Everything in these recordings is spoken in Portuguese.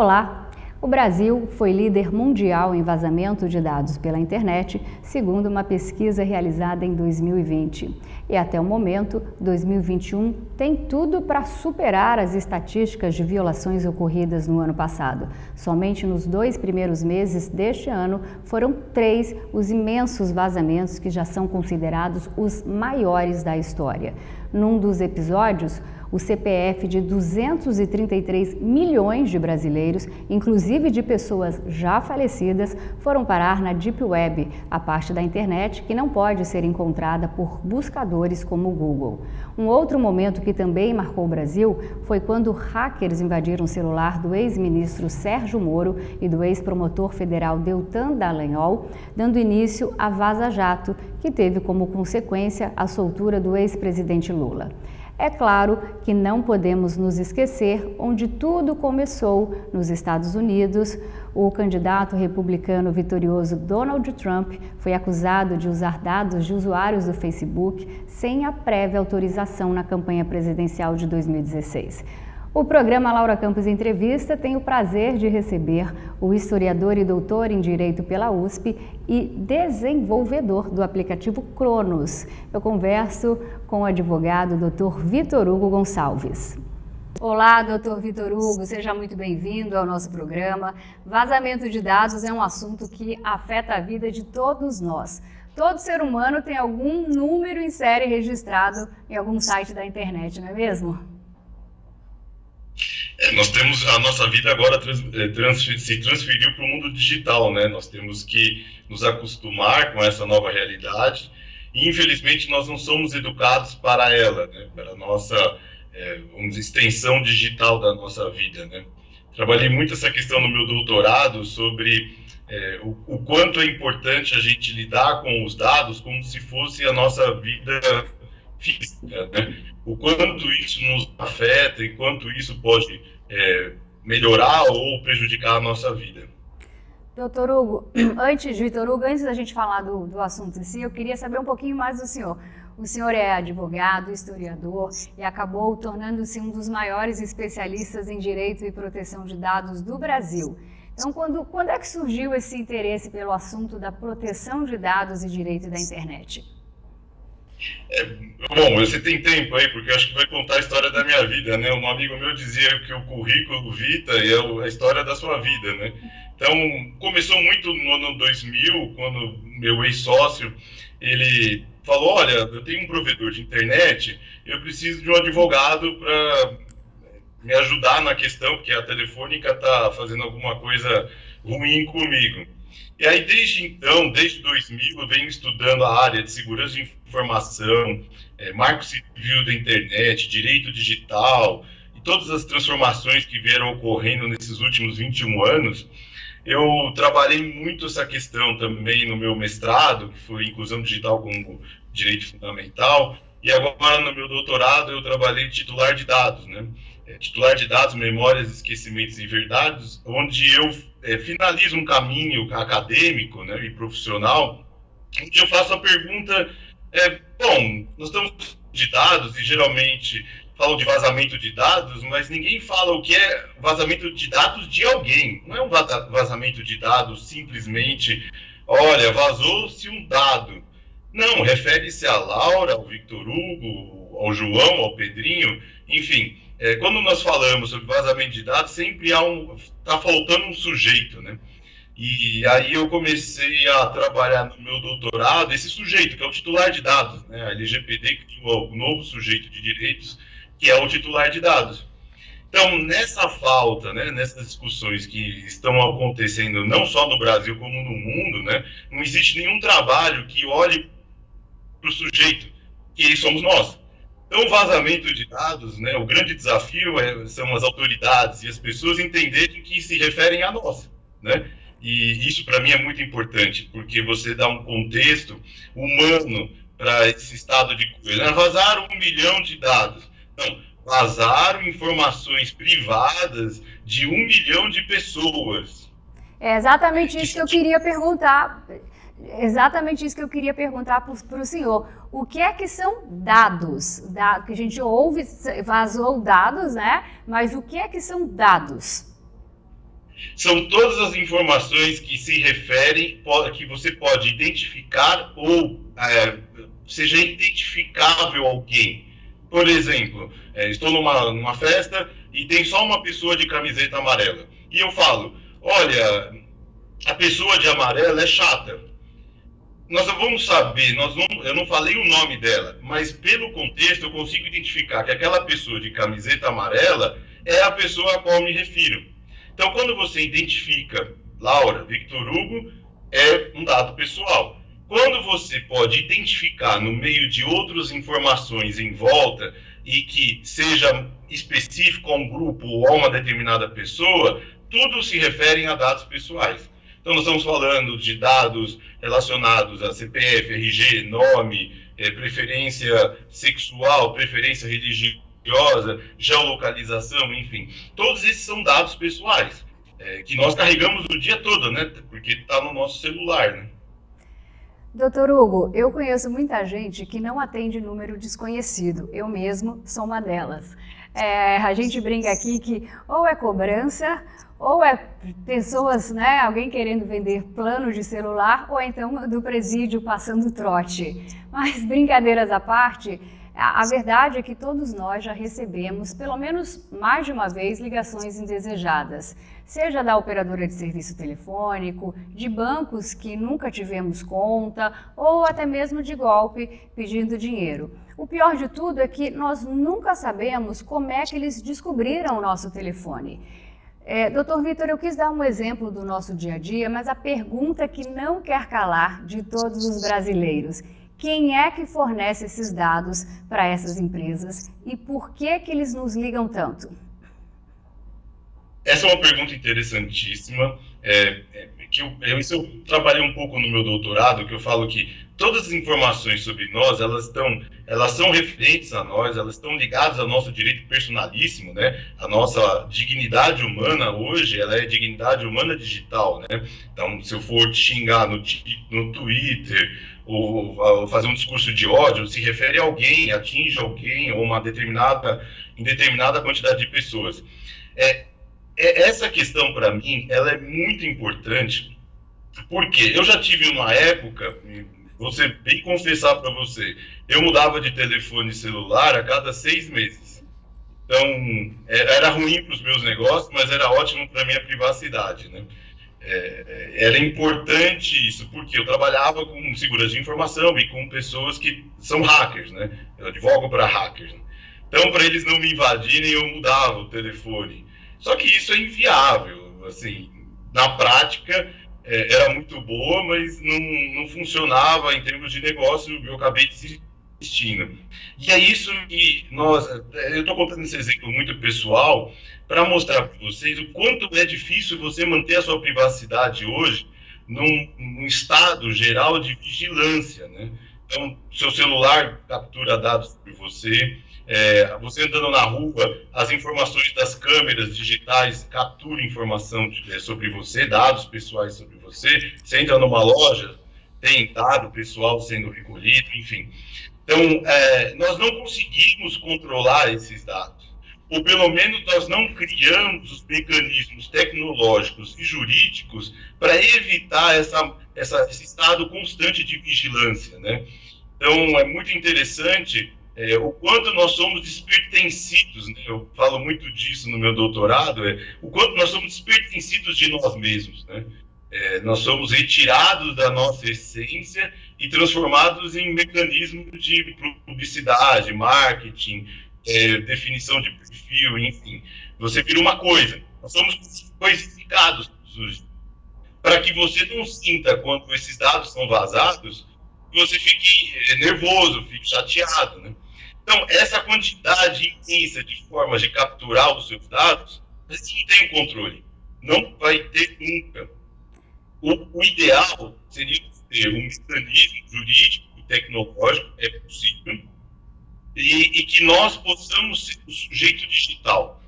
Olá! O Brasil foi líder mundial em vazamento de dados pela internet, segundo uma pesquisa realizada em 2020. E até o momento, 2021 tem tudo para superar as estatísticas de violações ocorridas no ano passado. Somente nos 2 primeiros meses deste ano, foram 3 os imensos vazamentos que já são considerados os maiores da história. Num dos episódios, o CPF de 233 milhões de brasileiros, inclusive de pessoas já falecidas, foram parar na Deep Web, a parte da internet que não pode ser encontrada por buscadores como o Google. Um outro momento que também marcou o Brasil foi quando hackers invadiram o celular do ex-ministro Sérgio Moro e do ex-promotor federal Deltan Dallagnol, dando início a Vaza Jato, que teve como consequência a soltura do ex-presidente Lula. É claro que não podemos nos esquecer onde tudo começou, nos Estados Unidos. O candidato republicano vitorioso Donald Trump foi acusado de usar dados de usuários do Facebook sem a prévia autorização na campanha presidencial de 2016. O programa Laura Campos Entrevista tem o prazer de receber o historiador e doutor em Direito pela USP e desenvolvedor do aplicativo Cronos. Eu converso com o advogado Dr. Vitor Hugo Gonçalves. Olá, Dr. Vitor Hugo, seja muito bem-vindo ao nosso programa. Vazamento de dados é um assunto que afeta a vida de todos nós. Todo ser humano tem algum número em série registrado em algum site da internet, não é mesmo? Nós temos a nossa vida agora se transferiu para o mundo digital, né? Nós temos que nos acostumar com essa nova realidade e, infelizmente, nós não somos educados para ela, né? Para a nossa vamos dizer, extensão digital da nossa vida, né? Trabalhei muito essa questão no meu doutorado sobre o quanto é importante a gente lidar com os dados como se fosse a nossa vida física, né? O quanto isso nos afeta e quanto isso pode melhorar ou prejudicar a nossa vida. Doutor Hugo, antes da gente falar do assunto em si, eu queria saber um pouquinho mais do senhor. O senhor é advogado, historiador e acabou tornando-se um dos maiores especialistas em direito e proteção de dados do Brasil. Então, quando é que surgiu esse interesse pelo assunto da proteção de dados e direito da internet? Bom, você tem tempo aí, porque eu acho que vai contar a história da minha vida, né? Um amigo meu dizia que o currículo vitae é a história da sua vida, né? Então, começou muito no ano 2000, quando meu ex-sócio, ele falou, olha, eu tenho um provedor de internet, eu preciso de um advogado para me ajudar na questão, porque a Telefônica está fazendo alguma coisa ruim comigo. E aí, desde então, desde 2000, eu venho estudando a área de segurança de informação, marco civil da internet, direito digital e todas as transformações que vieram ocorrendo nesses últimos 21 anos. Eu trabalhei muito essa questão também no meu mestrado, que foi inclusão digital como direito fundamental, e agora no meu doutorado eu trabalhei titular de dados, né? Titular de dados, memórias, esquecimentos e verdades, onde eu finalizo um caminho acadêmico, né, e profissional, onde eu faço a pergunta, bom, nós estamos de dados e geralmente falam de vazamento de dados, mas ninguém fala o que é vazamento de dados de alguém. Não é um vazamento de dados simplesmente, olha, vazou-se um dado. Não, refere-se a Laura, ao Victor Hugo, ao João, ao Pedrinho, enfim. Quando nós falamos sobre vazamento de dados, sempre está faltando um sujeito, né? E aí eu comecei a trabalhar no meu doutorado, esse sujeito, que é o titular de dados, né? A LGPD criou um novo sujeito de direitos, que é o titular de dados. Então, nessa falta, né, nessas discussões que estão acontecendo não só no Brasil como no mundo, né, não existe nenhum trabalho que olhe para o sujeito, que somos nós. Então, o vazamento de dados, né, o grande desafio são as autoridades e as pessoas entenderem que se referem a nós, né? E isso, para mim, é muito importante, porque você dá um contexto humano para esse estado de coisa. Vazaram 1 milhão de dados. Não, vazaram informações privadas de 1 milhão de pessoas. É exatamente isso que eu queria perguntar. Exatamente isso que eu queria perguntar para o senhor. O que é que são dados? Que a gente ouve, vazou dados, né? Mas o que é que são dados? São todas as informações que se referem, que você pode identificar ou seja identificável alguém. Por exemplo, estou numa festa e tem só uma pessoa de camiseta amarela. E eu falo, olha, a pessoa de amarela é chata. Nós não vamos saber, eu não falei o nome dela, mas pelo contexto eu consigo identificar que aquela pessoa de camiseta amarela é a pessoa a qual eu me refiro. Então, quando você identifica Laura, Victor Hugo, é um dado pessoal. Quando você pode identificar no meio de outras informações em volta e que seja específico a um grupo ou a uma determinada pessoa, tudo se refere a dados pessoais. Então, nós estamos falando de dados relacionados a CPF, RG, nome, preferência sexual, preferência religiosa, geolocalização, enfim. Todos esses são dados pessoais, que nós carregamos o dia todo, né? Porque está no nosso celular, né? Doutor Hugo, eu conheço muita gente que não atende número desconhecido. Eu mesmo sou uma delas. A gente brinca aqui que ou é cobrança, ou é pessoas, né, alguém querendo vender plano de celular, ou então do presídio passando trote. Mas brincadeiras à parte, a verdade é que todos nós já recebemos, pelo menos mais de uma vez, ligações indesejadas. Seja da operadora de serviço telefônico, de bancos que nunca tivemos conta, ou até mesmo de golpe pedindo dinheiro. O pior de tudo é que nós nunca sabemos como é que eles descobriram o nosso telefone. Doutor Vitor, eu quis dar um exemplo do nosso dia a dia, mas a pergunta que não quer calar de todos os brasileiros: quem é que fornece esses dados para essas empresas e por que eles nos ligam tanto? Essa é uma pergunta interessantíssima, isso eu trabalhei um pouco no meu doutorado, que eu falo que todas as informações sobre nós, elas são referentes a nós, elas estão ligadas ao nosso direito personalíssimo, né? A nossa dignidade humana hoje, ela é dignidade humana digital, né? Então, se eu for te xingar no Twitter, ou fazer um discurso de ódio, se refere a alguém, atinge alguém, ou em determinada quantidade de pessoas. Essa questão, para mim, ela é muito importante, porque eu já tive uma época, vou bem confessar para você, eu mudava de telefone celular a cada 6 meses. Então, era ruim para os meus negócios, mas era ótimo para a minha privacidade, né? Era importante isso, porque eu trabalhava com segurança de informação e com pessoas que são hackers, né? Eu advogo para hackers, né? Então, para eles não me invadirem, eu mudava o telefone. Só que isso é inviável, assim, na prática era muito boa, mas não funcionava em termos de negócio, eu acabei desistindo. E é isso que eu estou contando esse exemplo muito pessoal para mostrar para vocês o quanto é difícil você manter a sua privacidade hoje num estado geral de vigilância, né? Então, seu celular captura dados sobre você, você andando na rua, as informações das câmeras digitais capturam informação sobre você, dados pessoais sobre você. Você entra numa loja, tem dado pessoal sendo recolhido, enfim. Então, nós não conseguimos controlar esses dados, ou pelo menos nós não criamos os mecanismos tecnológicos e jurídicos para evitar esse estado constante de vigilância, né? Então, é muito interessante o quanto nós somos despertencidos, né? Eu falo muito disso no meu doutorado, o quanto nós somos despertencidos de nós mesmos, né? Nós somos retirados da nossa essência e transformados em mecanismos de publicidade, marketing, definição de perfil, enfim. Você vira uma coisa. Nós somos coisificados para que você não sinta, quando esses dados são vazados, que você fique nervoso, fique chateado, né? Então, essa quantidade imensa de formas de capturar os seus dados, você não tem o controle. Não vai ter nunca. O ideal seria ter um mecanismo jurídico e tecnológico, é possível, e que nós possamos ser o sujeito digital.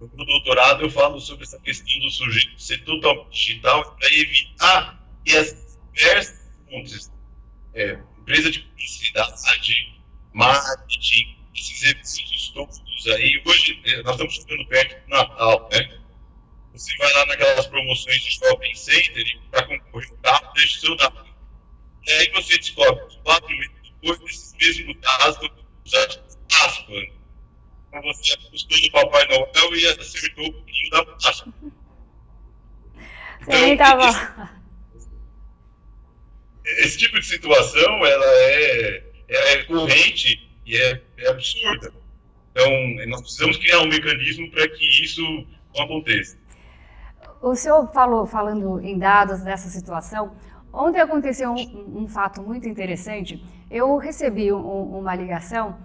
No doutorado eu falo sobre essa questão do sujeito ser totalmente digital para evitar que as diversas fontes, empresa de publicidade, marketing, esses exercícios todos aí, hoje nós estamos chegando perto do Natal, né? você vai lá naquelas promoções de shopping center e para concorrer ao carro, deixa o seu dado. E aí você descobre que 4 meses depois, esses mesmos dados estão usados de Páscoa. Então você apostou no Papai Noel e acertou o pouquinho da Páscoa. Você nem tava... Esse tipo de situação, ela é corrente e é absurda. Então, nós precisamos criar um mecanismo para que isso não aconteça. O senhor falando em dados dessa situação, ontem aconteceu um fato muito interessante. Eu recebi uma ligação,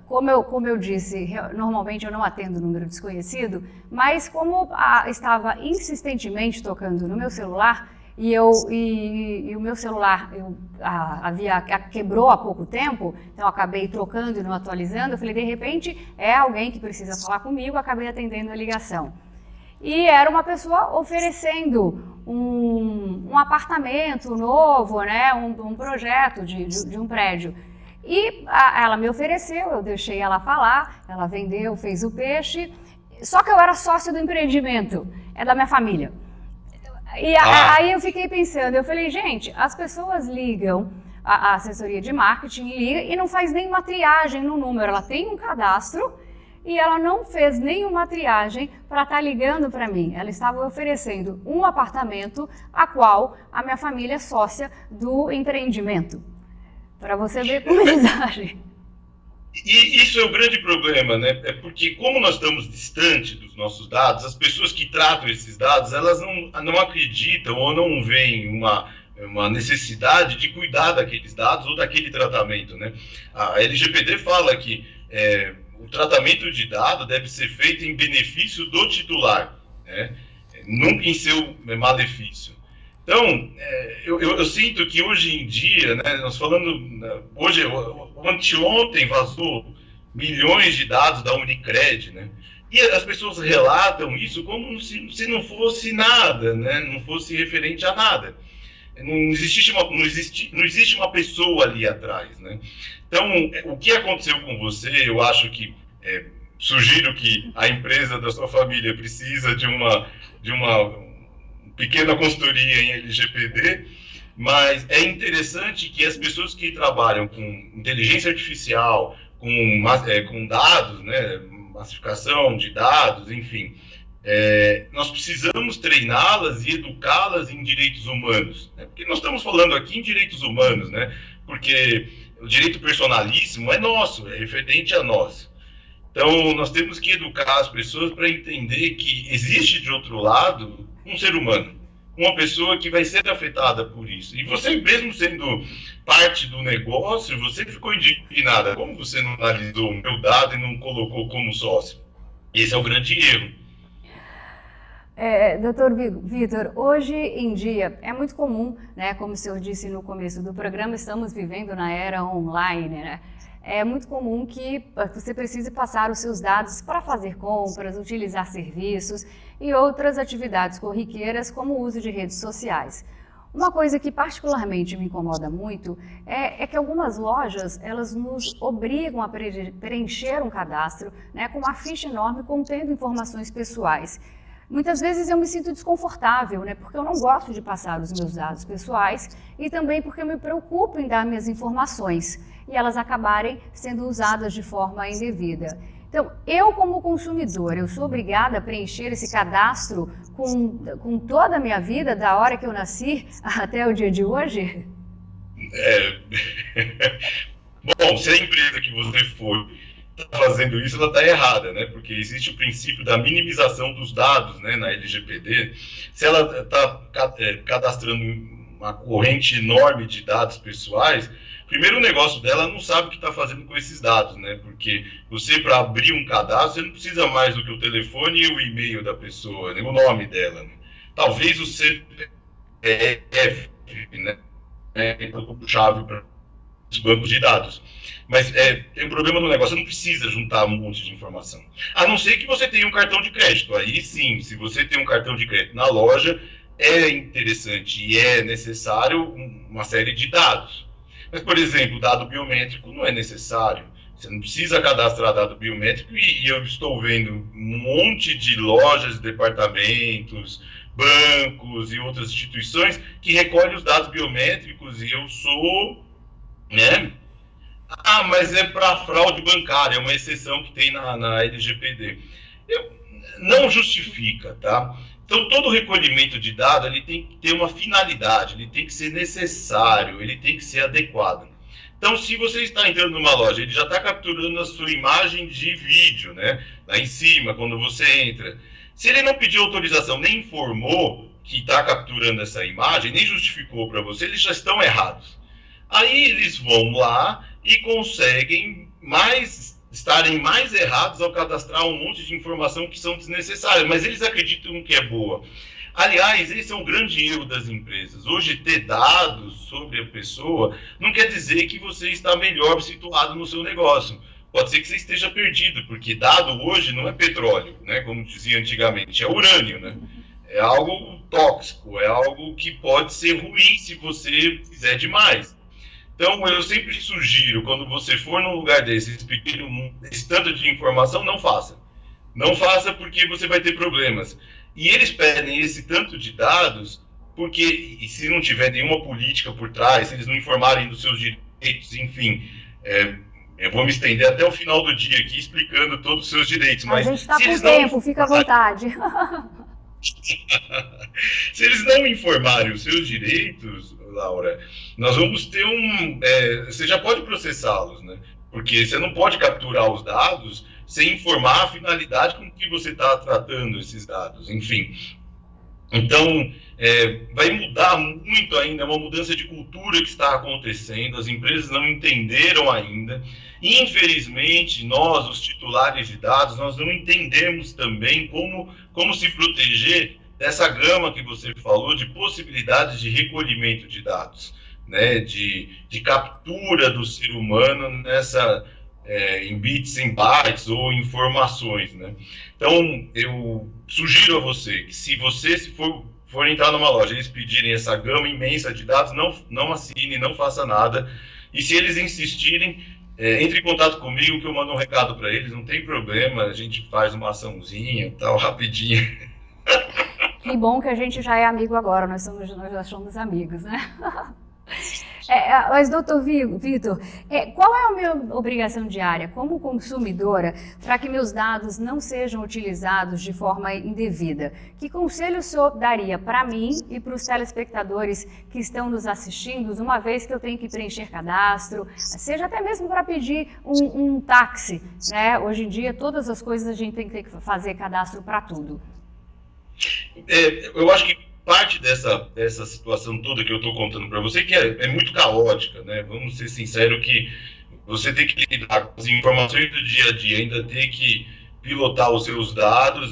como eu disse, normalmente eu não atendo número desconhecido, mas como estava insistentemente tocando no meu celular, e o meu celular quebrou há pouco tempo, então eu acabei trocando e não atualizando. Eu falei, de repente, é alguém que precisa falar comigo, acabei atendendo a ligação. E era uma pessoa oferecendo um apartamento novo, né, um projeto de um prédio. E ela me ofereceu, eu deixei ela falar, ela vendeu, fez o peixe, só que eu era sócio do empreendimento, é da minha família. E aí eu fiquei pensando, eu falei, gente, as pessoas ligam, a assessoria de marketing liga e não faz nenhuma triagem no número, ela tem um cadastro e ela não fez nenhuma triagem para estar ligando para mim. Ela estava oferecendo um apartamento a qual a minha família é sócia do empreendimento. Para você ver como eles agem. E isso é o grande problema, né? É porque como nós estamos distante dos nossos dados, as pessoas que tratam esses dados, elas não acreditam ou não veem uma necessidade de cuidar daqueles dados ou daquele tratamento, né? A LGPD fala que o tratamento de dados deve ser feito em benefício do titular, né? Nunca em seu malefício. Então, eu sinto que hoje em dia, né, nós falando, anteontem vazou milhões de dados da Unicred, né, e as pessoas relatam isso como se não fosse nada, né, não fosse referente a nada. Não existe uma pessoa ali atrás, né. Então, o que aconteceu com você, eu acho que, sugiro que a empresa da sua família precisa de uma pequena consultoria em LGPD, mas é interessante que as pessoas que trabalham com inteligência artificial, com dados, né, massificação de dados, enfim, nós precisamos treiná-las e educá-las em direitos humanos, né, porque nós estamos falando aqui em direitos humanos, né, porque o direito personalíssimo é nosso, é referente a nós. Então, nós temos que educar as pessoas para entender que existe, de outro lado, um ser humano, uma pessoa que vai ser afetada por isso. E você, mesmo sendo parte do negócio, você ficou indignada. Como você não analisou o meu dado e não colocou como sócio? Esse é o grande erro. Doutor Vitor, hoje em dia é muito comum, né, como o senhor disse no começo do programa, estamos vivendo na era online, né? É muito comum que você precise passar os seus dados para fazer compras, utilizar serviços e outras atividades corriqueiras, como o uso de redes sociais. Uma coisa que particularmente me incomoda muito é que algumas lojas, elas nos obrigam a preencher um cadastro, né, com uma ficha enorme contendo informações pessoais. Muitas vezes eu me sinto desconfortável, né, porque eu não gosto de passar os meus dados pessoais e também porque eu me preocupo em dar minhas informações e elas acabarem sendo usadas de forma indevida. Então, eu como consumidor, eu sou obrigada a preencher esse cadastro com toda a minha vida, da hora que eu nasci até o dia de hoje? Bom, se a empresa que você for está fazendo isso, ela está errada, né? Porque existe o princípio da minimização dos dados, né, na LGPD. Se ela está cadastrando uma corrente enorme de dados pessoais, primeiro o negócio dela não sabe o que está fazendo com esses dados, né? Porque você, para abrir um cadastro, você não precisa mais do que o telefone e o e-mail da pessoa, né? O nome dela, né? Talvez o CPF, né? Como chave para os bancos de dados. Mas tem um problema no negócio, você não precisa juntar um monte de informação. A não ser que você tenha um cartão de crédito. Aí sim, se você tem um cartão de crédito na loja, é interessante e é necessário uma série de dados. Mas, por exemplo, o dado biométrico não é necessário. Você não precisa cadastrar dado biométrico e eu estou vendo um monte de lojas, departamentos, bancos e outras instituições que recolhem os dados biométricos e eu sou, né? Ah, mas é para fraude bancária, é uma exceção que tem na LGPD. Não justifica, tá? Então, todo recolhimento de dados ele tem que ter uma finalidade, ele tem que ser necessário, ele tem que ser adequado. Então, se você está entrando numa loja, ele já está capturando a sua imagem de vídeo, né? Lá em cima, quando você entra. Se ele não pediu autorização, nem informou que está capturando essa imagem, nem justificou para você, eles já estão errados. Aí eles vão lá e conseguem estarem mais errados ao cadastrar um monte de informação que são desnecessárias, mas eles acreditam que é boa. Aliás, esse é um grande erro das empresas. Hoje, ter dados sobre a pessoa não quer dizer que você está melhor situado no seu negócio. Pode ser que você esteja perdido, porque dado hoje não é petróleo, né? Como dizia antigamente, é urânio, né? É algo tóxico, é algo que pode ser ruim se você fizer demais. Então, eu sempre sugiro, quando você for num lugar desses, pedir esse tanto de informação, não faça. Não faça porque você vai ter problemas. E eles pedem esse tanto de dados porque, e se não tiver nenhuma política por trás, se eles não informarem dos seus direitos, enfim, eu vou me estender até o final do dia aqui explicando todos os seus direitos. Mas a gente está com tempo, fica à vontade. Se eles não informarem os seus direitos, Laura, nós vamos ter você já pode processá-los, né? Porque você não pode capturar os dados sem informar a finalidade com que você está tratando esses dados, enfim. Então, vai mudar muito ainda, é uma mudança de cultura que está acontecendo, as empresas não entenderam ainda. Infelizmente, nós, os titulares de dados, nós não entendemos também como se proteger dessa gama que você falou de possibilidades de recolhimento de dados, né, de captura do ser humano em bits, em bytes ou informações, né? Então, eu sugiro a você que se for entrar numa loja e eles pedirem essa gama imensa de dados, não assine, não faça nada. E se eles insistirem, entre em contato comigo que eu mando um recado para eles, não tem problema, a gente faz uma açãozinha, tal, rapidinho. Que bom que a gente já é amigo agora, nós já somos amigos, né? Mas, doutor Vitor, qual é a minha obrigação diária como consumidora para que meus dados não sejam utilizados de forma indevida? Que conselho o senhor daria para mim e para os telespectadores que estão nos assistindo, uma vez que eu tenho que preencher cadastro, seja até mesmo para pedir um táxi, né? Hoje em dia, todas as coisas a gente tem que fazer cadastro para tudo. Eu acho que parte dessa situação toda que eu estou contando para você, que é muito caótica, né? Vamos ser sinceros que você tem que lidar com as informações do dia a dia, ainda tem que pilotar os seus dados,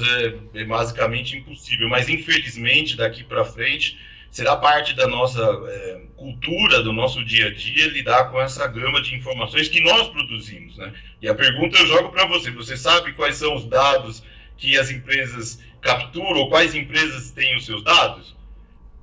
é basicamente impossível. Mas, infelizmente, daqui para frente, será parte da nossa cultura, do nosso dia a dia, lidar com essa gama de informações que nós produzimos, né? E a pergunta eu jogo para você. Você sabe quais são os dados que as empresas capturam, ou quais empresas têm os seus dados?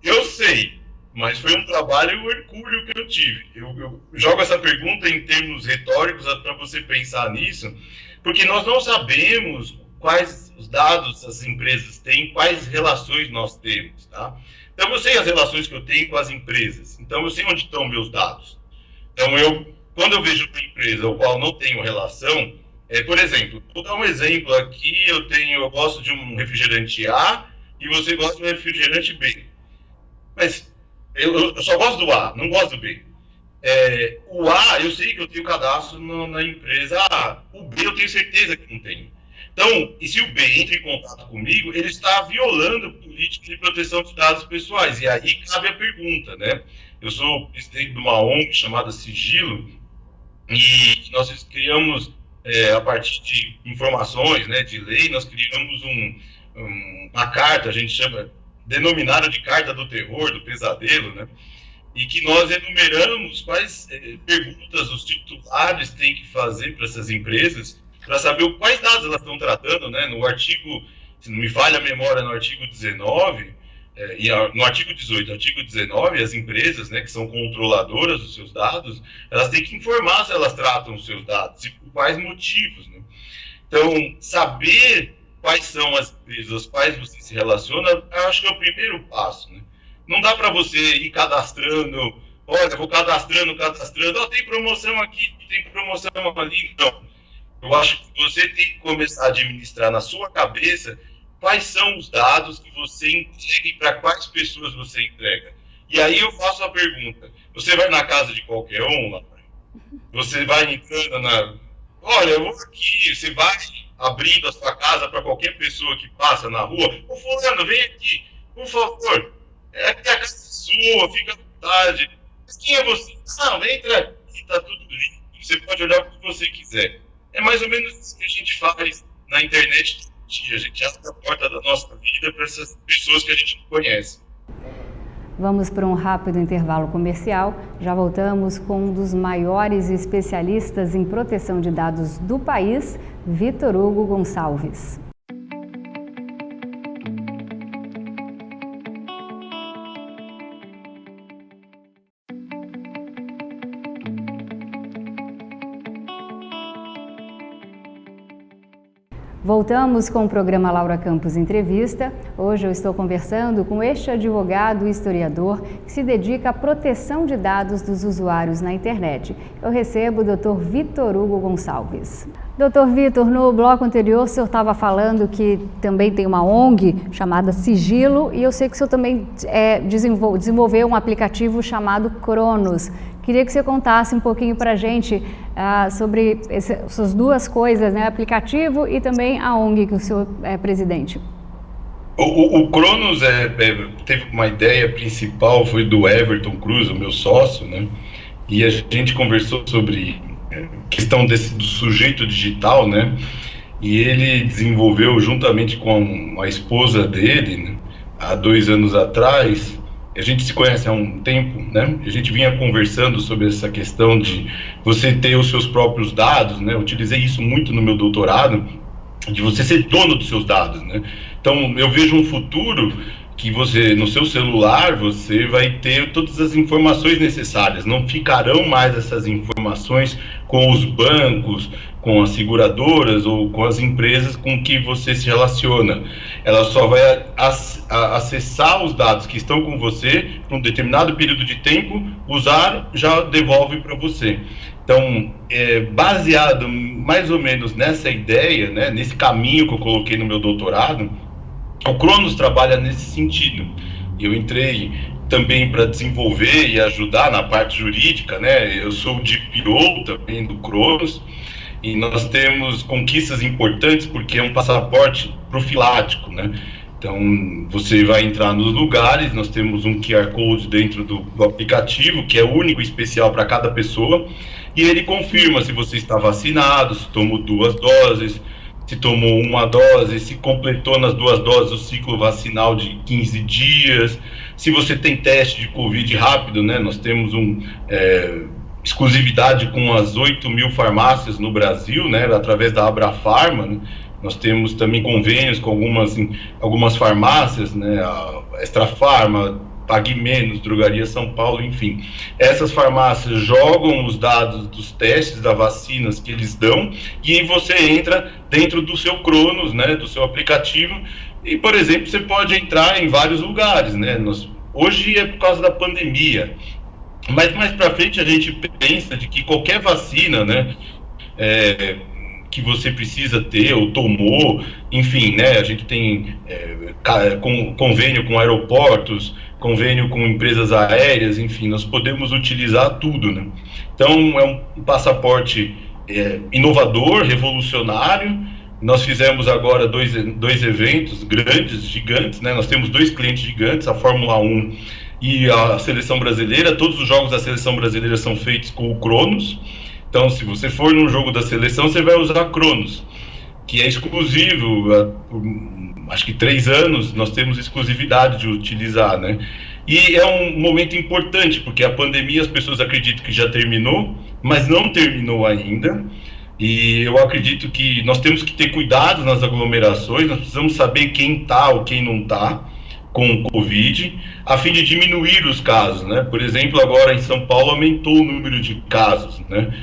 Eu sei, mas foi um trabalho hercúleo que eu tive. Eu jogo essa pergunta em termos retóricos para você pensar nisso, porque nós não sabemos quais os dados as empresas têm, quais relações nós temos, tá? Então, eu sei as relações que eu tenho com as empresas, então eu sei onde estão meus dados. Então, quando eu vejo uma empresa ao qual não tenho relação, por exemplo, vou dar um exemplo aqui, eu gosto de um refrigerante A e você gosta de um refrigerante B. Mas eu só gosto do A, não gosto do B. O A, eu sei que eu tenho cadastro na empresa A. O B, eu tenho certeza que não tenho. Então, e se o B entra em contato comigo, ele está violando políticas de proteção de dados pessoais. E aí cabe a pergunta, né? Eu sou presidente de uma ONG chamada Sigilo e nós criamos... a partir de informações, né, de lei, nós criamos uma carta, a gente chama, denominada de carta do terror, do pesadelo, né, e que nós enumeramos quais perguntas os titulares têm que fazer para essas empresas, para saber quais dados elas estão tratando, né, no artigo, se não me falha a memória, no artigo 19, no artigo 18, artigo 19, as empresas, né, que são controladoras dos seus dados, elas têm que informar se elas tratam os seus dados e por quais motivos, né? Então, saber quais são as empresas às quais você se relaciona, eu acho que é o primeiro passo, né? Não dá para você ir cadastrando, olha, vou cadastrando, tem promoção aqui, tem promoção ali, não. Eu acho que você tem que começar a administrar na sua cabeça quais são os dados que você entrega e para quais pessoas você entrega. E aí eu faço a pergunta, você vai na casa de qualquer um, lá? Você vai entrando olha, eu vou aqui, você vai abrindo a sua casa para qualquer pessoa que passa na rua, ô fulano, vem aqui, por favor, aqui é a casa sua, fica à vontade. Mas quem é você? Não, entra aqui, tá tudo limpo, você pode olhar o que você quiser. É mais ou menos isso que a gente faz na internet todo dia, a gente abre a porta da nossa vida para essas pessoas que a gente não conhece. Vamos para um rápido intervalo comercial. Já voltamos com um dos maiores especialistas em proteção de dados do país, Vitor Hugo Gonçalves. Voltamos com o programa Laura Campos Entrevista. Hoje eu estou conversando com este advogado e historiador que se dedica à proteção de dados dos usuários na internet. Eu recebo o Dr. Vitor Hugo Gonçalves. Dr. Vitor, no bloco anterior o senhor estava falando que também tem uma ONG chamada Sigilo e eu sei que o senhor também desenvolveu um aplicativo chamado Cronos. Queria que você contasse um pouquinho para a gente sobre essas duas coisas, né? Aplicativo e também a ONG que o senhor é presidente. O Cronos teve uma ideia principal, foi do Everton Cruz, o meu sócio, né? E a gente conversou sobre a questão do sujeito digital, né? E ele desenvolveu juntamente com a esposa dele, né? Há 2 anos atrás. A gente se conhece há um tempo, né? A gente vinha conversando sobre essa questão de você ter os seus próprios dados, né? Eu utilizei isso muito no meu doutorado, de você ser dono dos seus dados, né? Então, eu vejo um futuro que você, no seu celular, você vai ter todas as informações necessárias. Não ficarão mais essas informações com os bancos, com as seguradoras ou com as empresas com que você se relaciona. Ela só vai acessar os dados que estão com você por um determinado período de tempo, usar, já devolve para você. Então, baseado mais ou menos nessa ideia, né, nesse caminho que eu coloquei no meu doutorado, o Cronos trabalha nesse sentido. Eu entrei também para desenvolver e ajudar na parte jurídica, né? Eu sou o DPO também do Cronos, e nós temos conquistas importantes porque é um passaporte profilático, né? Então, você vai entrar nos lugares, nós temos um QR Code dentro do aplicativo, que é único e especial para cada pessoa, e ele confirma se você está vacinado, se tomou 2 doses, se tomou 1 dose, se completou nas 2 doses o ciclo vacinal de 15 dias, se você tem teste de Covid rápido, né? Nós temos exclusividade com as 8.000 farmácias no Brasil, né? Através da Abrafarma, né? Nós temos também convênios com algumas farmácias, né? A Extra Farma, Pague Menos, Drogaria São Paulo, enfim. Essas farmácias jogam os dados dos testes das vacinas que eles dão e você entra dentro do seu Cronos, né, do seu aplicativo e, por exemplo, você pode entrar em vários lugares, né? Hoje é por causa da pandemia, mas mais para frente a gente pensa de que qualquer vacina, né, que você precisa ter ou tomou, enfim, né, a gente tem convênio com aeroportos, convênio com empresas aéreas, enfim, nós podemos utilizar tudo, né? Então, é um passaporte inovador, revolucionário. Nós fizemos agora dois eventos grandes, gigantes, né? Nós temos 2 clientes gigantes, a Fórmula 1 e a Seleção Brasileira. Todos os jogos da Seleção Brasileira são feitos com o Cronos. Então, se você for num jogo da Seleção, você vai usar Cronos, que é exclusivo, acho que 3 anos nós temos exclusividade de utilizar, né? E é um momento importante, porque a pandemia as pessoas acreditam que já terminou, mas não terminou ainda. E eu acredito que nós temos que ter cuidado nas aglomerações, nós precisamos saber quem está ou quem não está, com o Covid, a fim de diminuir os casos, né? Por exemplo, agora em São Paulo aumentou o número de casos, né?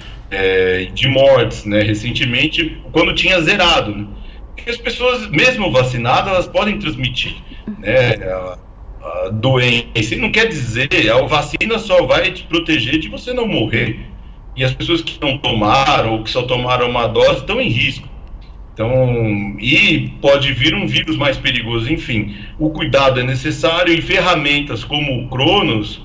De mortes, né? Recentemente, quando tinha zerado, né? Porque as pessoas, mesmo vacinadas, elas podem transmitir, né, a doença. E não quer dizer, a vacina só vai te proteger de você não morrer. E as pessoas que não tomaram ou que só tomaram uma dose estão em risco. Então, e pode vir um vírus mais perigoso. Enfim, o cuidado é necessário e ferramentas como o Cronos,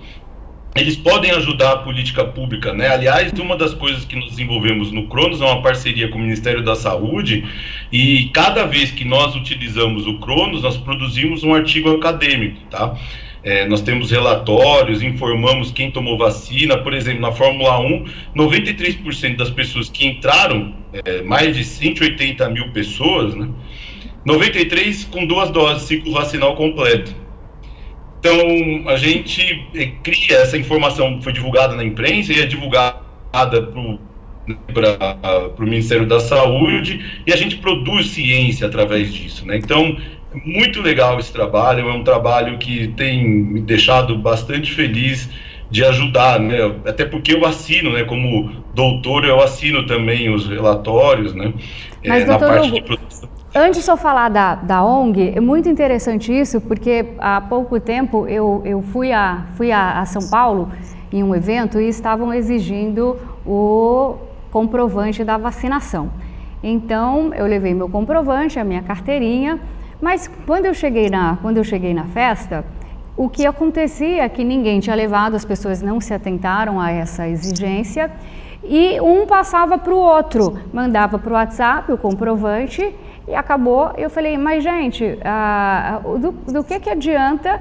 eles podem ajudar a política pública, né? Aliás, uma das coisas que nós desenvolvemos no Cronos é uma parceria com o Ministério da Saúde, e cada vez que nós utilizamos o Cronos, nós produzimos um artigo acadêmico, tá? Nós temos relatórios, informamos quem tomou vacina. Por exemplo, na Fórmula 1, 93% das pessoas que entraram, mais de 180 mil pessoas, né? 93 com 2 doses, ciclo vacinal completo. Então, a gente cria essa informação, foi divulgada na imprensa e é divulgada para o Ministério da Saúde, e a gente produz ciência através disso, né? Então, muito legal esse trabalho, é um trabalho que tem me deixado bastante feliz de ajudar, né? Até porque eu assino, né? Como doutor, eu assino também os relatórios, né? Mas, na doutor parte Hugo, de produção. Antes de eu falar da ONG, é muito interessante isso, porque há pouco tempo eu fui a São Paulo em um evento e estavam exigindo o comprovante da vacinação. Então, eu levei meu comprovante, a minha carteirinha, mas quando eu cheguei na festa, o que acontecia é que ninguém tinha levado, as pessoas não se atentaram a essa exigência, e um passava para o outro, mandava para o WhatsApp o comprovante e acabou. Eu falei, mas gente, do que adianta?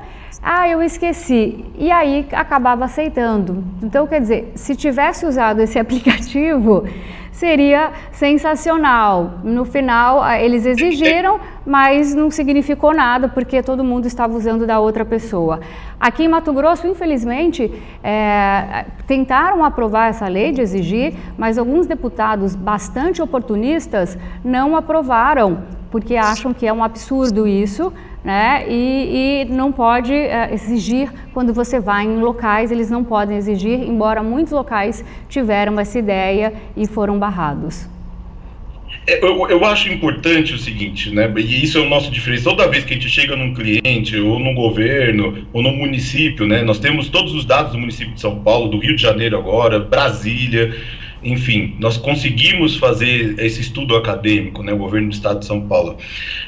Eu esqueci. E aí acabava aceitando. Então, quer dizer, se tivesse usado esse aplicativo, seria sensacional. No final, eles exigiram, mas não significou nada, porque todo mundo estava usando da outra pessoa. Aqui em Mato Grosso, infelizmente, tentaram aprovar essa lei de exigir, mas alguns deputados bastante oportunistas não aprovaram, porque acham que é um absurdo isso, né? E não pode exigir quando você vai em locais, eles não podem exigir, embora muitos locais tiveram essa ideia e foram barrados. Eu acho importante o seguinte, né? E isso é o nosso diferencial. Toda vez que a gente chega num cliente, ou num governo, ou num município, né? Nós temos todos os dados do município de São Paulo, do Rio de Janeiro agora, Brasília, enfim, nós conseguimos fazer esse estudo acadêmico, né? O governo do estado de São Paulo.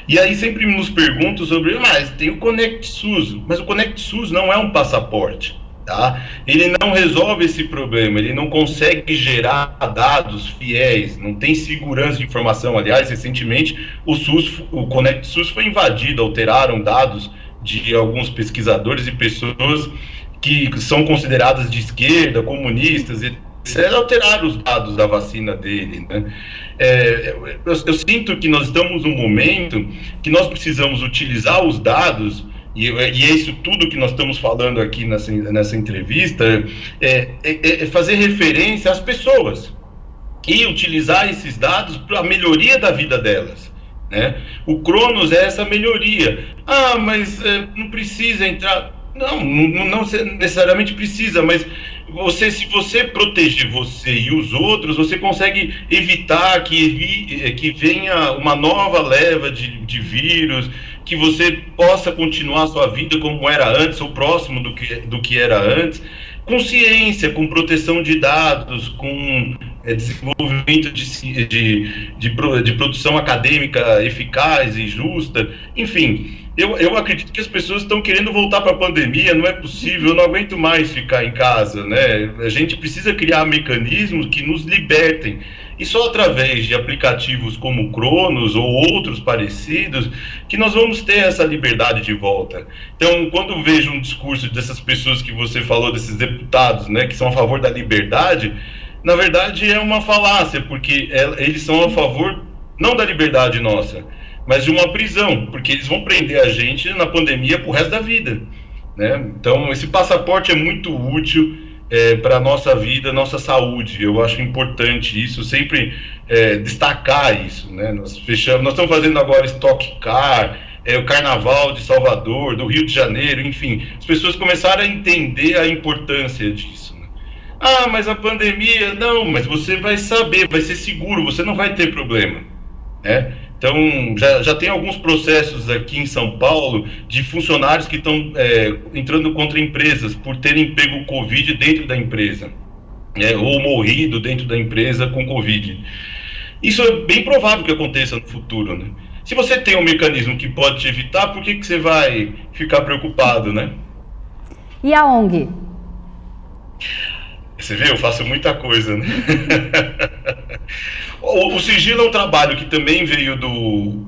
E aí sempre nos perguntam sobre, mas tem o Conect SUS, mas o Conect SUS não é um passaporte. Tá? Ele não resolve esse problema, ele não consegue gerar dados fiéis, não tem segurança de informação. Aliás, recentemente o Conect SUS foi invadido, alteraram dados de alguns pesquisadores e pessoas que são consideradas de esquerda, comunistas, etc. Alteraram os dados da vacina dele, né? Eu sinto que nós estamos num momento que nós precisamos utilizar os dados. E é isso tudo que nós estamos falando aqui nessa entrevista, fazer referência às pessoas e utilizar esses dados para a melhoria da vida delas, né? O Cronos é essa melhoria. Mas não precisa entrar. Não necessariamente precisa, mas se você proteger você e os outros, você consegue evitar que venha uma nova leva de vírus, que você possa continuar a sua vida como era antes, ou próximo do que era antes, com ciência, com proteção de dados, com desenvolvimento de produção acadêmica eficaz e justa, enfim. Eu acredito que as pessoas estão querendo voltar para a pandemia, não é possível, eu não aguento mais ficar em casa, né? A gente precisa criar mecanismos que nos libertem. E só através de aplicativos como o Cronos ou outros parecidos que nós vamos ter essa liberdade de volta. Então, quando eu vejo um discurso dessas pessoas que você falou, desses deputados, né, que são a favor da liberdade, na verdade é uma falácia, porque eles são a favor não da liberdade nossa, mas de uma prisão, porque eles vão prender a gente na pandemia pro resto da vida, né? Então, esse passaporte é muito útil para a nossa vida, nossa saúde. Eu acho importante isso, sempre destacar isso, né? Nós estamos fazendo agora Stock Car, o Carnaval de Salvador, do Rio de Janeiro, enfim, as pessoas começaram a entender a importância disso. Né? Ah, mas a pandemia, não, mas você vai saber, vai ser seguro, você não vai ter problema, né? Então, já tem alguns processos aqui em São Paulo de funcionários que estão entrando contra empresas por terem pego Covid dentro da empresa, ou morrido dentro da empresa com Covid. Isso é bem provável que aconteça no futuro, né? Se você tem um mecanismo que pode te evitar, por que você vai ficar preocupado, né? E a ONG? Você vê, eu faço muita coisa, né? O sigilo é um trabalho que também veio do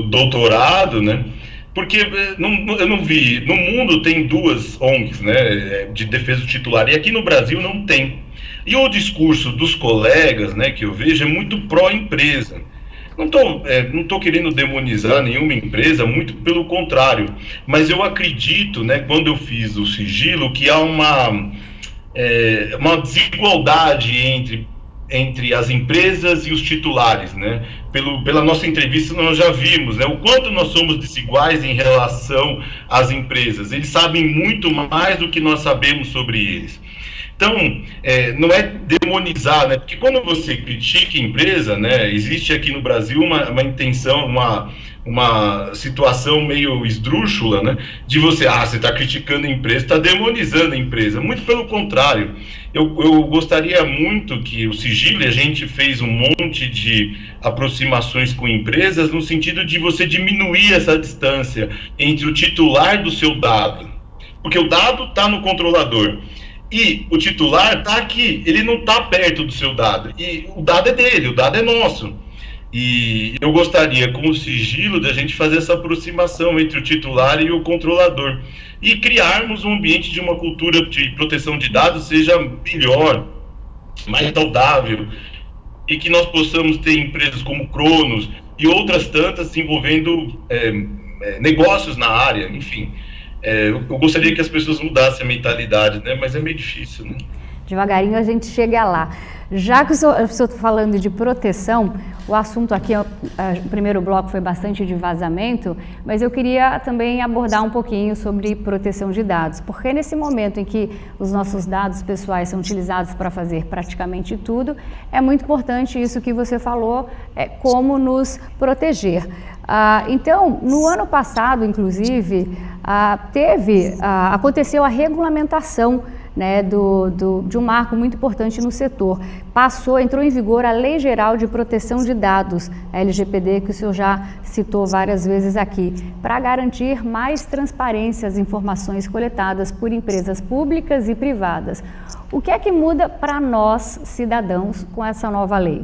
doutorado, né? Porque eu não vi. No mundo tem 2 ONGs, né, de defesa do titular, e aqui no Brasil não tem. E o discurso dos colegas, né, que eu vejo, é muito pró-empresa. Não tô querendo demonizar nenhuma empresa, muito pelo contrário. Mas eu acredito, né, quando eu fiz o sigilo, que há uma desigualdade entre as empresas e os titulares, né? Pela nossa entrevista nós já vimos, né, o quanto nós somos desiguais em relação às empresas. Eles sabem muito mais do que nós sabemos sobre eles. Então, não é demonizar, né? Porque quando você critica a empresa, né, existe aqui no Brasil uma intenção, uma situação meio esdrúxula, né, de você está criticando a empresa, está demonizando a empresa. Muito pelo contrário. Eu gostaria muito que o sigilo, a gente fez um monte de aproximações com empresas no sentido de você diminuir essa distância entre o titular do seu dado, porque o dado está no controlador e o titular está aqui, ele não está perto do seu dado, e o dado é dele, o dado é nosso. E eu gostaria, com o sigilo, da gente fazer essa aproximação entre o titular e o controlador e criarmos um ambiente de uma cultura de proteção de dados seja melhor, mais saudável, e que nós possamos ter empresas como Cronos e outras tantas envolvendo negócios na área, enfim. Eu gostaria que as pessoas mudassem a mentalidade, né? Mas é meio difícil, né? Devagarinho a gente chega lá. Já que o senhor está falando de proteção, o assunto aqui, o primeiro bloco foi bastante de vazamento, mas eu queria também abordar um pouquinho sobre proteção de dados, porque nesse momento em que os nossos dados pessoais são utilizados para fazer praticamente tudo, é muito importante isso que você falou, como nos proteger. Então, no ano passado, inclusive, aconteceu a regulamentação, né, de um marco muito importante no setor. Entrou em vigor a Lei Geral de Proteção de Dados, a LGPD, que o senhor já citou várias vezes aqui, para garantir mais transparência às informações coletadas por empresas públicas e privadas. O que é que muda para nós, cidadãos, com essa nova lei?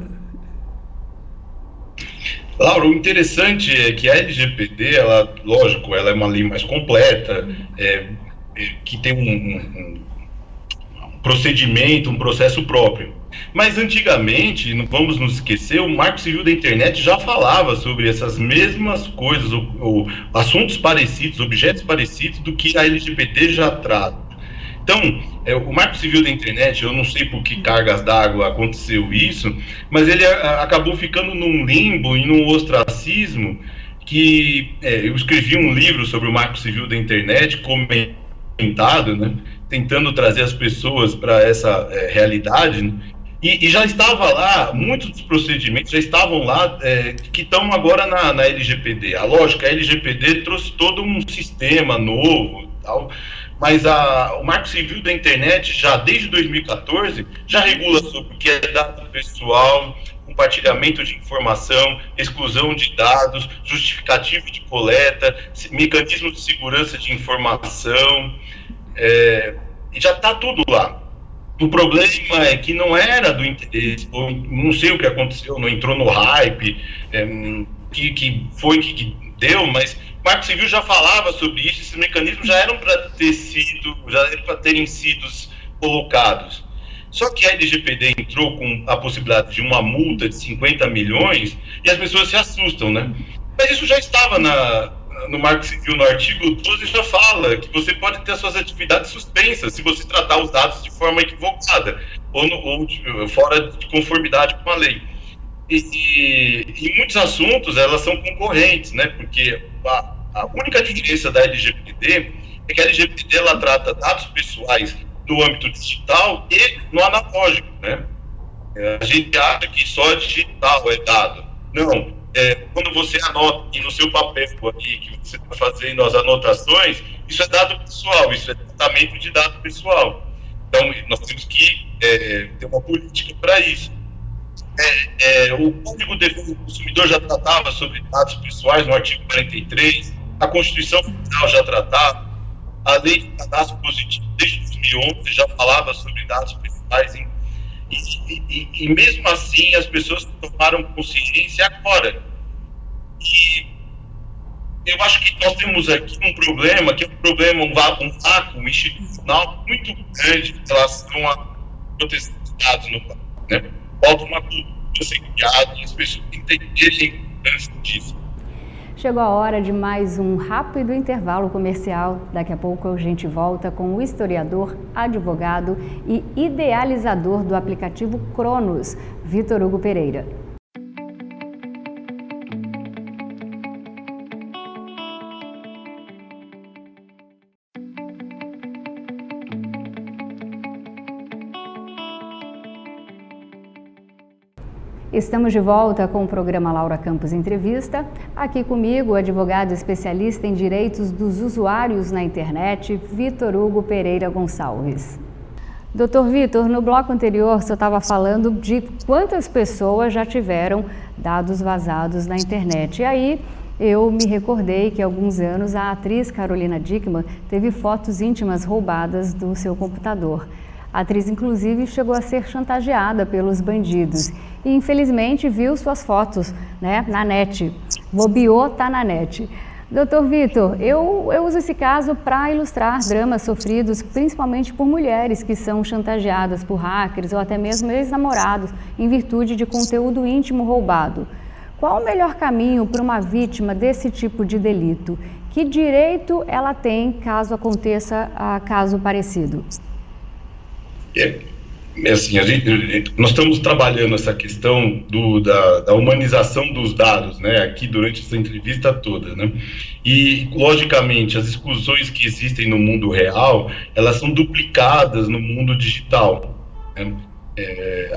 Laura, o interessante é que a LGPD, lógico, ela é uma lei mais completa, que tem um procedimento, um processo próprio. Mas antigamente, não vamos nos esquecer, o Marco Civil da Internet já falava sobre essas mesmas coisas, ou assuntos parecidos, objetos parecidos do que a LGPD já trata. Então, o Marco Civil da Internet, eu não sei por que cargas d'água aconteceu isso, mas ele acabou ficando num limbo e num ostracismo que eu escrevi um livro sobre o Marco Civil da Internet, comentado, né, tentando trazer as pessoas para essa realidade, né, e já estava lá, muitos dos procedimentos já estavam lá, que estão agora na LGPD. A lógica, a LGPD trouxe todo um sistema novo, tal, mas o Marco Civil da Internet, já desde 2014, já regula sobre o que é dado pessoal, compartilhamento de informação, exclusão de dados, justificativo de coleta, mecanismo de segurança de informação, já está tudo lá. O problema é que não era do interesse, ou não sei o que aconteceu, não entrou no hype, que deu, mas o Marco Civil já falava sobre isso, esses mecanismos já eram para terem sido colocados. Só que a LGPD entrou com a possibilidade de uma multa de 50 milhões e as pessoas se assustam, né? Mas isso já estava no Marco Civil, no artigo 12, já fala que você pode ter as suas atividades suspensas se você tratar os dados de forma equivocada ou fora de conformidade com a lei. em muitos assuntos elas são concorrentes, né? Porque a única diferença da LGPD é que a LGPD ela trata dados pessoais no âmbito digital e no analógico, né? A gente acha que só digital é dado. Não. Quando você anota no seu papel aqui, que você está fazendo as anotações, isso é dado pessoal, isso é tratamento de dado pessoal. Então, nós temos que ter uma política para isso. O Código de Defesa do Consumidor já tratava sobre dados pessoais no artigo 43, a Constituição Federal já tratava, a Lei de Cadastro Positivo desde 2011 já falava sobre dados pessoais, e mesmo assim as pessoas tomaram consciência agora. E eu acho que nós temos aqui um problema, que é um vácuo institucional muito grande em relação à proteção de dados no país, né? Falta uma cultura ser criada e as pessoas entenderem a importância disso. Chegou a hora de mais um rápido intervalo comercial. Daqui a pouco a gente volta com o historiador, advogado e idealizador do aplicativo Cronos, Vitor Hugo Pereira. Estamos de volta com o programa Laura Campos Entrevista. Aqui comigo, o advogado especialista em direitos dos usuários na internet, Vitor Hugo Pereira Gonçalves. Doutor Vitor, no bloco anterior, você estava falando de quantas pessoas já tiveram dados vazados na internet. E aí, eu me recordei que há alguns anos a atriz Carolina Dickmann teve fotos íntimas roubadas do seu computador. A atriz, inclusive, chegou a ser chantageada pelos bandidos e, infelizmente, viu suas fotos, né, na net. Bobeou, tá na net. Doutor Vitor, eu uso esse caso para ilustrar dramas sofridos principalmente por mulheres que são chantageadas por hackers ou até mesmo ex-namorados em virtude de conteúdo íntimo roubado. Qual o melhor caminho para uma vítima desse tipo de delito? Que direito ela tem caso aconteça caso parecido? Assim, nós estamos trabalhando essa questão da humanização dos dados, né, aqui durante essa entrevista toda, né, e logicamente as exclusões que existem no mundo real, elas são duplicadas no mundo digital, né?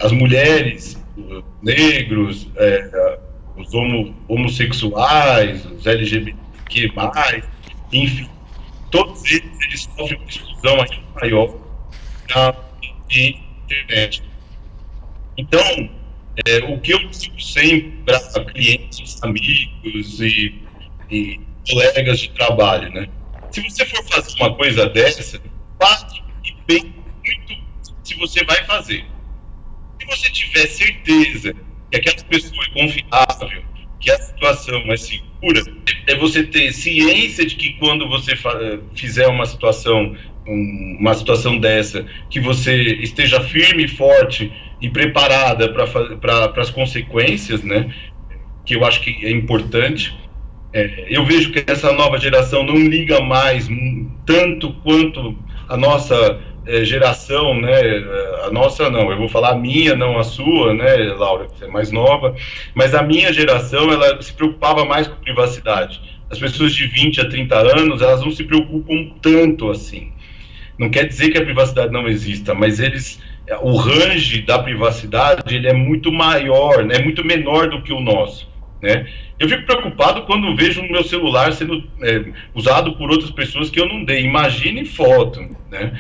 As mulheres, os negros, os homossexuais, os LGBTQ+, enfim, todos eles sofrem uma exclusão ainda maior de internet. Então, o que eu digo sempre para clientes, amigos e colegas de trabalho, né? Se você for fazer uma coisa dessa, faça e pense muito se você vai fazer. Se você tiver certeza que aquela pessoa é confiável, que a situação é segura, é você ter ciência de que quando você fizer uma situação dessa, que você esteja firme e forte e preparada para as consequências, né, que eu acho que é importante. Eu vejo que essa nova geração não liga mais tanto quanto a nossa geração, né, a nossa não, eu vou falar a minha, não a sua, né, Laura, que é mais nova, mas a minha geração, ela se preocupava mais com privacidade. As pessoas de 20 a 30 anos, elas não se preocupam tanto assim. Não quer dizer que a privacidade não exista, mas o range da privacidade ele é muito maior, né, é muito menor do que o nosso, né? Eu fico preocupado quando vejo o meu celular sendo usado por outras pessoas que eu não dei. Imagine foto, né?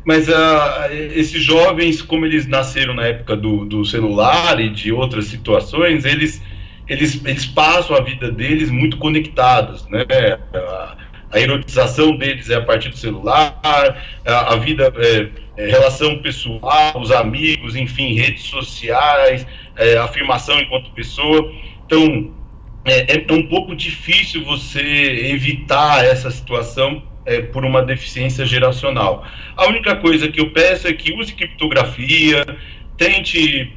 Mas esses jovens, como eles nasceram na época do celular e de outras situações, eles passam a vida deles muito conectados, né? A erotização deles é a partir do celular, a vida, relação pessoal, os amigos, enfim, redes sociais, afirmação enquanto pessoa. Então, é um pouco difícil você evitar essa situação por uma deficiência geracional. A única coisa que eu peço é que use criptografia, tente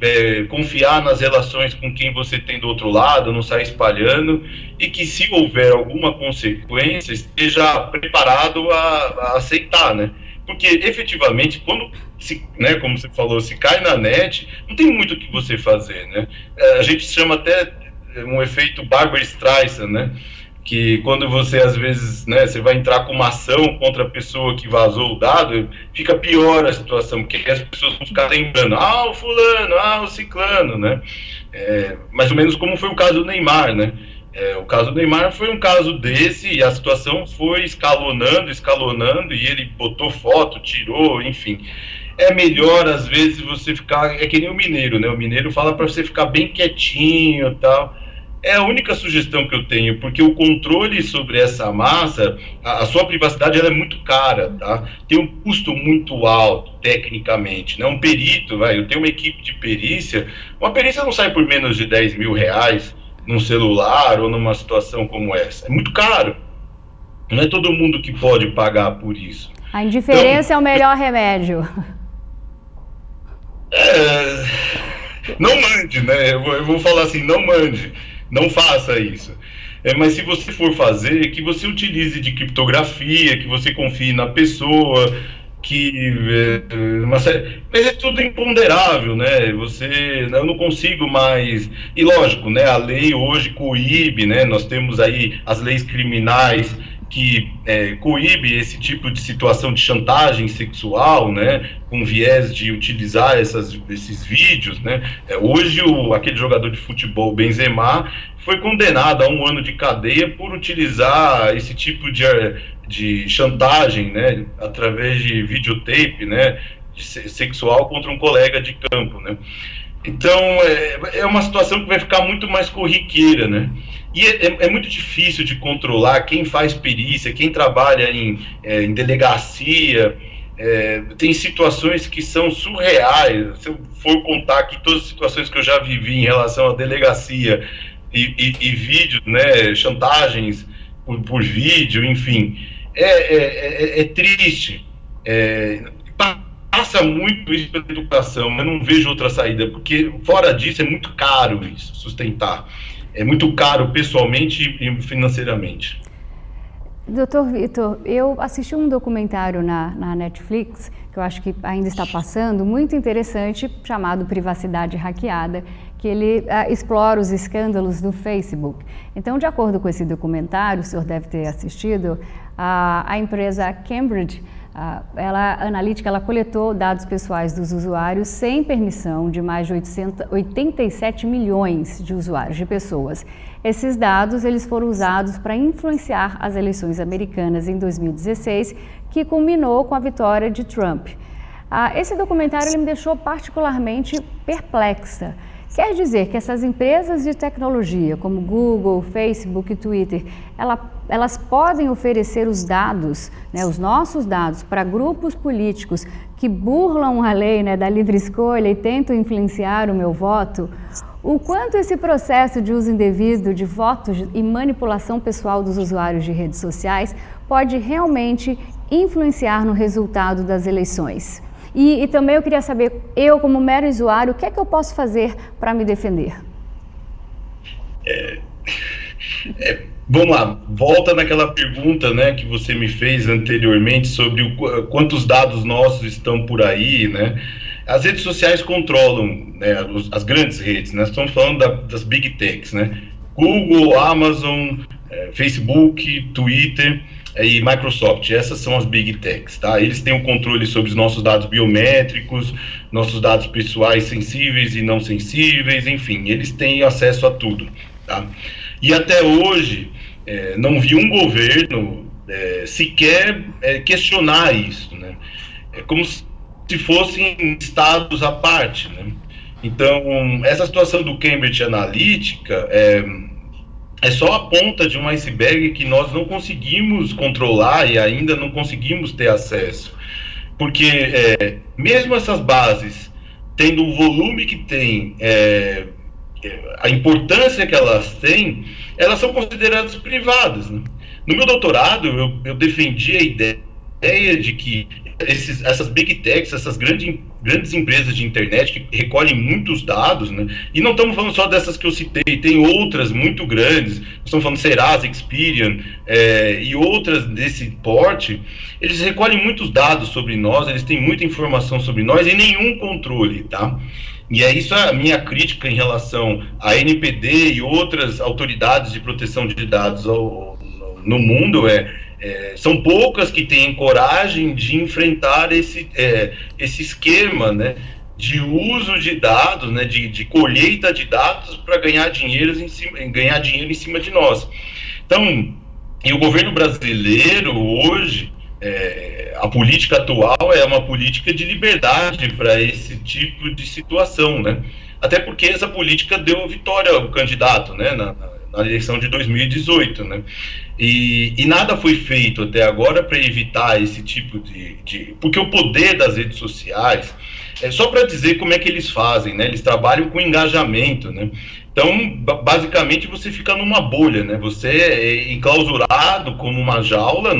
confiar nas relações com quem você tem do outro lado, não sair espalhando, e que se houver alguma consequência, esteja preparado a aceitar, né? Porque efetivamente, quando né, como você falou, se cai na net, não tem muito o que você fazer, né? A gente chama até um efeito Barbra Streisand, né? Que quando você, às vezes, né, você vai entrar com uma ação contra a pessoa que vazou o dado, fica pior a situação, porque as pessoas vão ficar lembrando, o fulano, o ciclano, né? Mais ou menos como foi o caso do Neymar, né? O caso do Neymar foi um caso desse, e a situação foi escalonando, e ele botou foto, tirou, enfim. É melhor, às vezes, você ficar, é que nem o mineiro, né? O mineiro fala para você ficar bem quietinho e tal. É a única sugestão que eu tenho, porque o controle sobre essa massa, a sua privacidade, ela é muito cara, tá? Tem um custo muito alto, tecnicamente, né? Um perito, eu tenho uma equipe de perícia, uma perícia não sai por menos de 10 mil reais num celular ou numa situação como essa. É muito caro. Não é todo mundo que pode pagar por isso. A indiferença é o melhor remédio. Não mande, né? Eu vou falar assim, não mande. Não faça isso. Mas se você for fazer, que você utilize de criptografia, que você confie na pessoa, mas é tudo imponderável, né? Eu não consigo mais. E lógico, né? A lei hoje coíbe, né? Nós temos aí as leis criminais que coíbe esse tipo de situação de chantagem sexual, né, com viés de utilizar esses vídeos, né. Hoje aquele jogador de futebol Benzema foi condenado a 1 ano de cadeia por utilizar esse tipo de chantagem, né, através de videotape, né, sexual contra um colega de campo, né. Então, é uma situação que vai ficar muito mais corriqueira, né? E é muito difícil de controlar quem faz perícia, quem trabalha em delegacia. Tem situações que são surreais. Se eu for contar aqui todas as situações que eu já vivi em relação à delegacia e vídeos, né, chantagens por vídeo, enfim, é triste. Passa muito isso pela educação, eu não vejo outra saída, porque fora disso é muito caro isso, sustentar. É muito caro pessoalmente e financeiramente. Doutor Vitor, eu assisti um documentário na Netflix, que eu acho que ainda está passando, muito interessante, chamado Privacidade Hackeada, que ele explora os escândalos do Facebook. Então, de acordo com esse documentário, o senhor deve ter assistido, a empresa Cambridge Analytica, ela coletou dados pessoais dos usuários sem permissão de mais de 87 milhões de usuários, de pessoas. Esses dados eles foram usados para influenciar as eleições americanas em 2016, que culminou com a vitória de Trump. Esse documentário ele me deixou particularmente perplexa. Quer dizer que essas empresas de tecnologia, como Google, Facebook e Twitter, elas podem oferecer os dados, né, os nossos dados, para grupos políticos que burlam a lei, né, da livre escolha e tentam influenciar o meu voto? O quanto esse processo de uso indevido de votos e manipulação pessoal dos usuários de redes sociais pode realmente influenciar no resultado das eleições? E também eu queria saber, eu como mero usuário, o que é que eu posso fazer para me defender? Vamos lá, volta naquela pergunta, né, que você me fez anteriormente sobre quantos dados nossos estão por aí, né? As redes sociais controlam, né, as grandes redes, né? Nós estamos falando das big techs, né? Google, Amazon, Facebook, Twitter e Microsoft, essas são as big techs, tá? Eles têm o controle sobre os nossos dados biométricos, nossos dados pessoais sensíveis e não sensíveis, enfim, eles têm acesso a tudo, tá? E até hoje, não vi um governo sequer questionar isso, né? É como se fossem estados à parte, né? Então, essa situação do Cambridge Analytica é só a ponta de um iceberg que nós não conseguimos controlar e ainda não conseguimos ter acesso. Porque mesmo essas bases, tendo o volume que tem, a importância que elas têm, elas são consideradas privadas, né? No meu doutorado, eu defendi a ideia ideia de que essas big techs, essas grandes empresas de internet que recolhem muitos dados, né? E não estamos falando só dessas que eu citei, tem outras muito grandes, estamos falando Serasa, Experian, e outras desse porte. Eles recolhem muitos dados sobre nós, eles têm muita informação sobre nós e nenhum controle, tá? E é isso a minha crítica em relação à NPD e outras autoridades de proteção de dados no mundo, são poucas que têm coragem de enfrentar esse esquema, né, de uso de dados, né, de colheita de dados para ganhar dinheiro em cima de nós. Então, e o governo brasileiro hoje, a política atual é uma política de liberdade para esse tipo de situação, né? Até porque essa política deu vitória ao candidato, né, na eleição de 2018, né? E nada foi feito até agora para evitar esse tipo porque o poder das redes sociais, só para dizer como é que eles fazem, né? Eles trabalham com engajamento, né? Então, basicamente, você fica numa bolha, né? Você é enclausurado como numa jaula,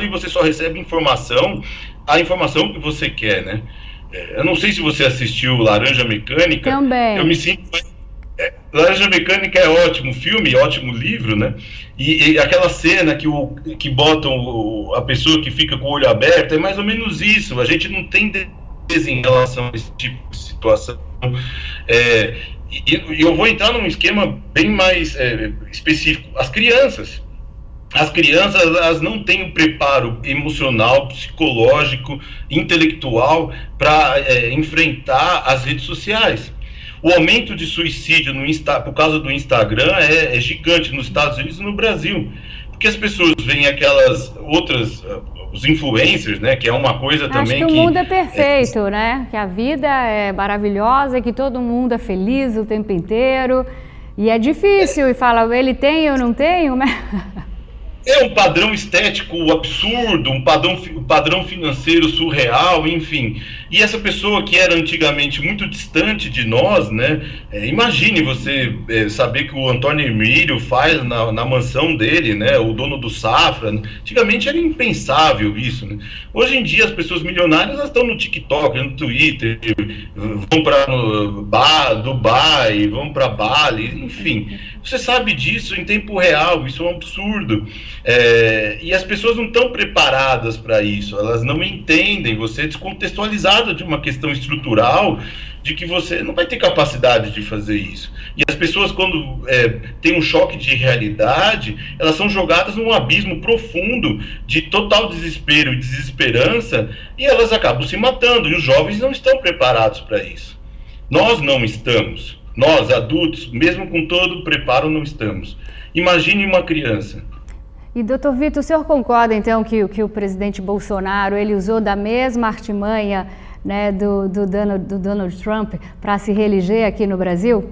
e você só recebe a informação que você quer, né? Eu não sei se você assistiu Laranja Mecânica. Também. Eu me sinto... Laranja Mecânica é ótimo filme, ótimo livro, né? E aquela cena que botam a pessoa que fica com o olho aberto, é mais ou menos isso. A gente não tem em relação a esse tipo de situação. E eu vou entrar num esquema bem mais específico. As crianças, elas não têm o preparo emocional, psicológico, intelectual para enfrentar as redes sociais. O aumento de suicídio por causa do Instagram é gigante nos Estados Unidos e no Brasil. Porque as pessoas veem aquelas outras... os influencers, né, que é uma coisa também que... Acho que o mundo é perfeito, né? Que a vida é maravilhosa, que todo mundo é feliz o tempo inteiro. E é difícil, e fala, ele tem, eu não tenho, né? É um padrão estético absurdo, um padrão financeiro surreal, enfim. E essa pessoa que era antigamente muito distante de nós, né? Imagine você saber que o Antônio Emílio faz na mansão dele, né? O dono do Safra. Antigamente era impensável isso, né? Hoje em dia as pessoas milionárias elas estão no TikTok, no Twitter, vão para Dubai, vão para Bali, enfim. Você sabe disso em tempo real, isso é um absurdo. E as pessoas não estão preparadas para isso, elas não entendem, você é descontextualizado de uma questão estrutural de que você não vai ter capacidade de fazer isso. E as pessoas, quando tem um choque de realidade, elas são jogadas num abismo profundo de total desespero e desesperança, e elas acabam se matando, e os jovens não estão preparados para isso. Nós não estamos. Nós, adultos, mesmo com todo o preparo, não estamos. Imagine uma criança. E, doutor Vitor, o senhor concorda, então, que o presidente Bolsonaro ele usou da mesma artimanha, né, do Donald Trump para se reeleger aqui no Brasil?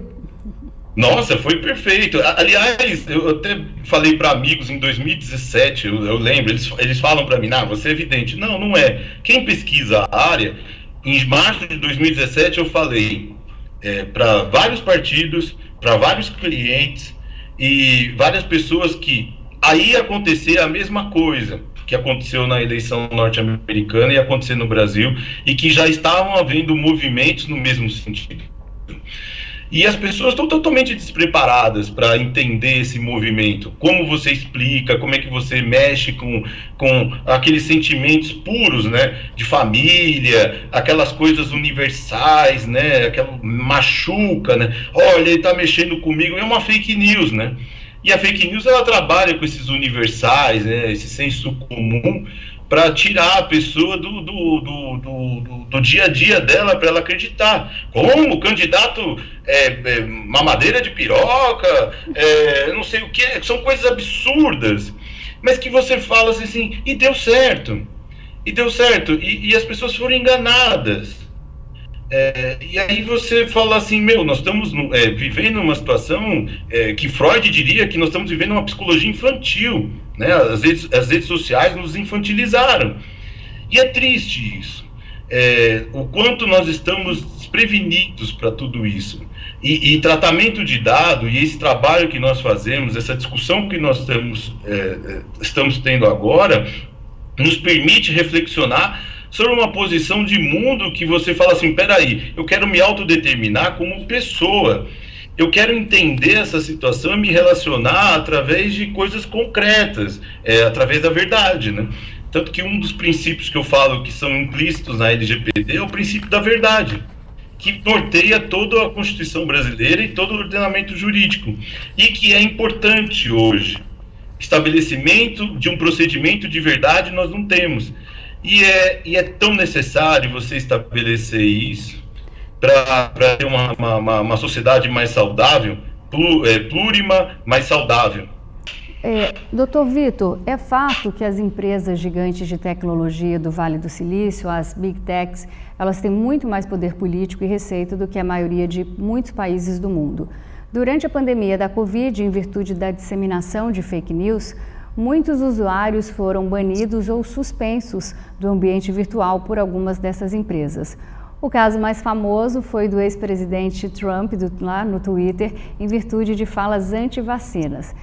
Nossa, foi perfeito. Aliás, eu até falei para amigos em 2017, eu lembro, eles falam para mim, você é evidente. Não, não é. Quem pesquisa a área, em março de 2017 eu falei... para vários partidos, para vários clientes e várias pessoas que aí ia acontecer a mesma coisa que aconteceu na eleição norte-americana e acontecer no Brasil e que já estavam havendo movimentos no mesmo sentido. E as pessoas estão totalmente despreparadas para entender esse movimento. Como você explica, como é que você mexe com aqueles sentimentos puros, né, de família, aquelas coisas universais, né, aquela machuca, né, olha, ele está mexendo comigo, é uma fake news, né. E a fake news, ela trabalha com esses universais, né, esse senso comum, para tirar a pessoa do dia a dia dela, para ela acreditar. Como o candidato mamadeira de piroca, não sei o que, são coisas absurdas, mas que você fala assim, e deu certo, e as pessoas foram enganadas. E aí você fala assim, nós estamos vivendo uma situação que Freud diria que nós estamos vivendo uma psicologia infantil, né? As redes sociais nos infantilizaram. E é triste isso. O quanto nós estamos desprevenidos para tudo isso. E tratamento de dado, e esse trabalho que nós fazemos, essa discussão que nós estamos tendo agora, nos permite reflexionar sobre uma posição de mundo que você fala assim, peraí, eu quero me autodeterminar como pessoa, eu quero entender essa situação e me relacionar através de coisas concretas, através da verdade, né? Tanto que um dos princípios que eu falo que são implícitos na LGPD é o princípio da verdade, que norteia toda a Constituição brasileira e todo o ordenamento jurídico, e que é importante hoje. Estabelecimento de um procedimento de verdade nós não temos. E é tão necessário você estabelecer isso para ter uma sociedade mais saudável, plurima, mais saudável. Doutor Vitor, é fato que as empresas gigantes de tecnologia do Vale do Silício, as Big Techs, elas têm muito mais poder político e receita do que a maioria de muitos países do mundo. Durante a pandemia da Covid, em virtude da disseminação de fake news, muitos usuários foram banidos ou suspensos do ambiente virtual por algumas dessas empresas. O caso mais famoso foi do ex-presidente Trump, lá no Twitter, em virtude de falas anti-vacinas.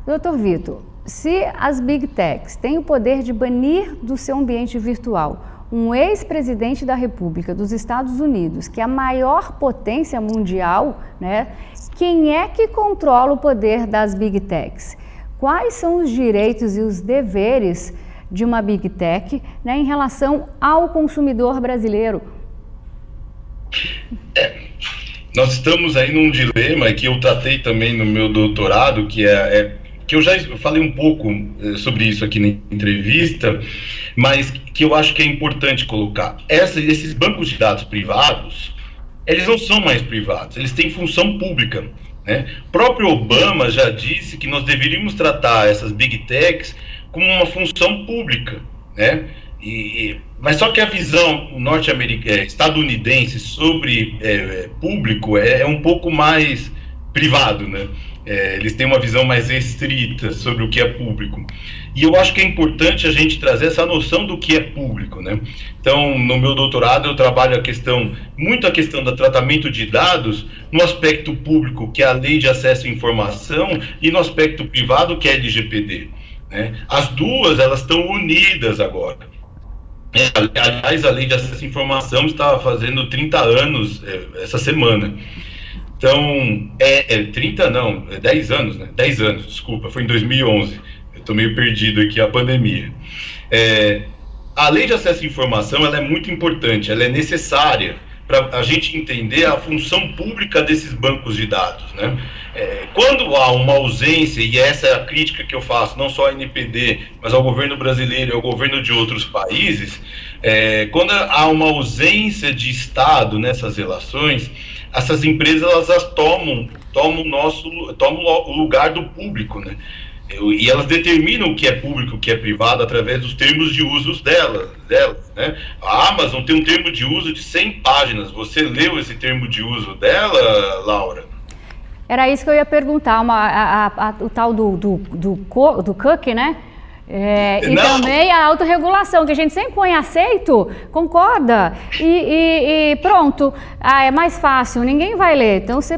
Doutor Vitor, se as Big Techs têm o poder de banir do seu ambiente virtual um ex-presidente da República dos Estados Unidos, que é a maior potência mundial, né? Quem é que controla o poder das Big Techs? Quais são os direitos e os deveres de uma Big Tech, né, em relação ao consumidor brasileiro? Nós estamos aí num dilema que eu tratei também no meu doutorado, que que eu já falei um pouco sobre isso aqui na entrevista, mas que eu acho que é importante colocar. Esses bancos de dados privados, eles não são mais privados, eles têm função pública, né? O próprio Obama já disse que nós deveríamos tratar essas Big Techs como uma função pública, né? Mas só que a visão estadunidense sobre público é um pouco mais privado, né? Eles têm uma visão mais restrita sobre o que é público. E eu acho que é importante a gente trazer essa noção do que é público, né? Então, no meu doutorado, eu trabalho muito a questão do tratamento de dados no aspecto público, que é a Lei de Acesso à Informação, e no aspecto privado, que é a LGPD, né? As duas, elas estão unidas agora. Aliás, a Lei de Acesso à Informação está fazendo 30 anos essa semana. Então, 10 anos, né? 10 anos, desculpa, foi em 2011. Eu estou meio perdido aqui, a pandemia. A Lei de Acesso à Informação, ela é muito importante, ela é necessária para a gente entender a função pública desses bancos de dados, né? Quando há uma ausência, e essa é a crítica que eu faço, não só ao NPD, mas ao governo brasileiro e ao governo de outros países, quando há uma ausência de Estado nessas relações, essas empresas elas tomam o lugar do público, né? E elas determinam o que é público, o que é privado, através dos termos de uso delas, né? A Amazon tem um termo de uso de 100 páginas. Você leu esse termo de uso dela, Laura? Era isso que eu ia perguntar, o tal do cookie, né? E também a autorregulação, que a gente sempre põe aceito, concorda, e pronto, é mais fácil, ninguém vai ler, então você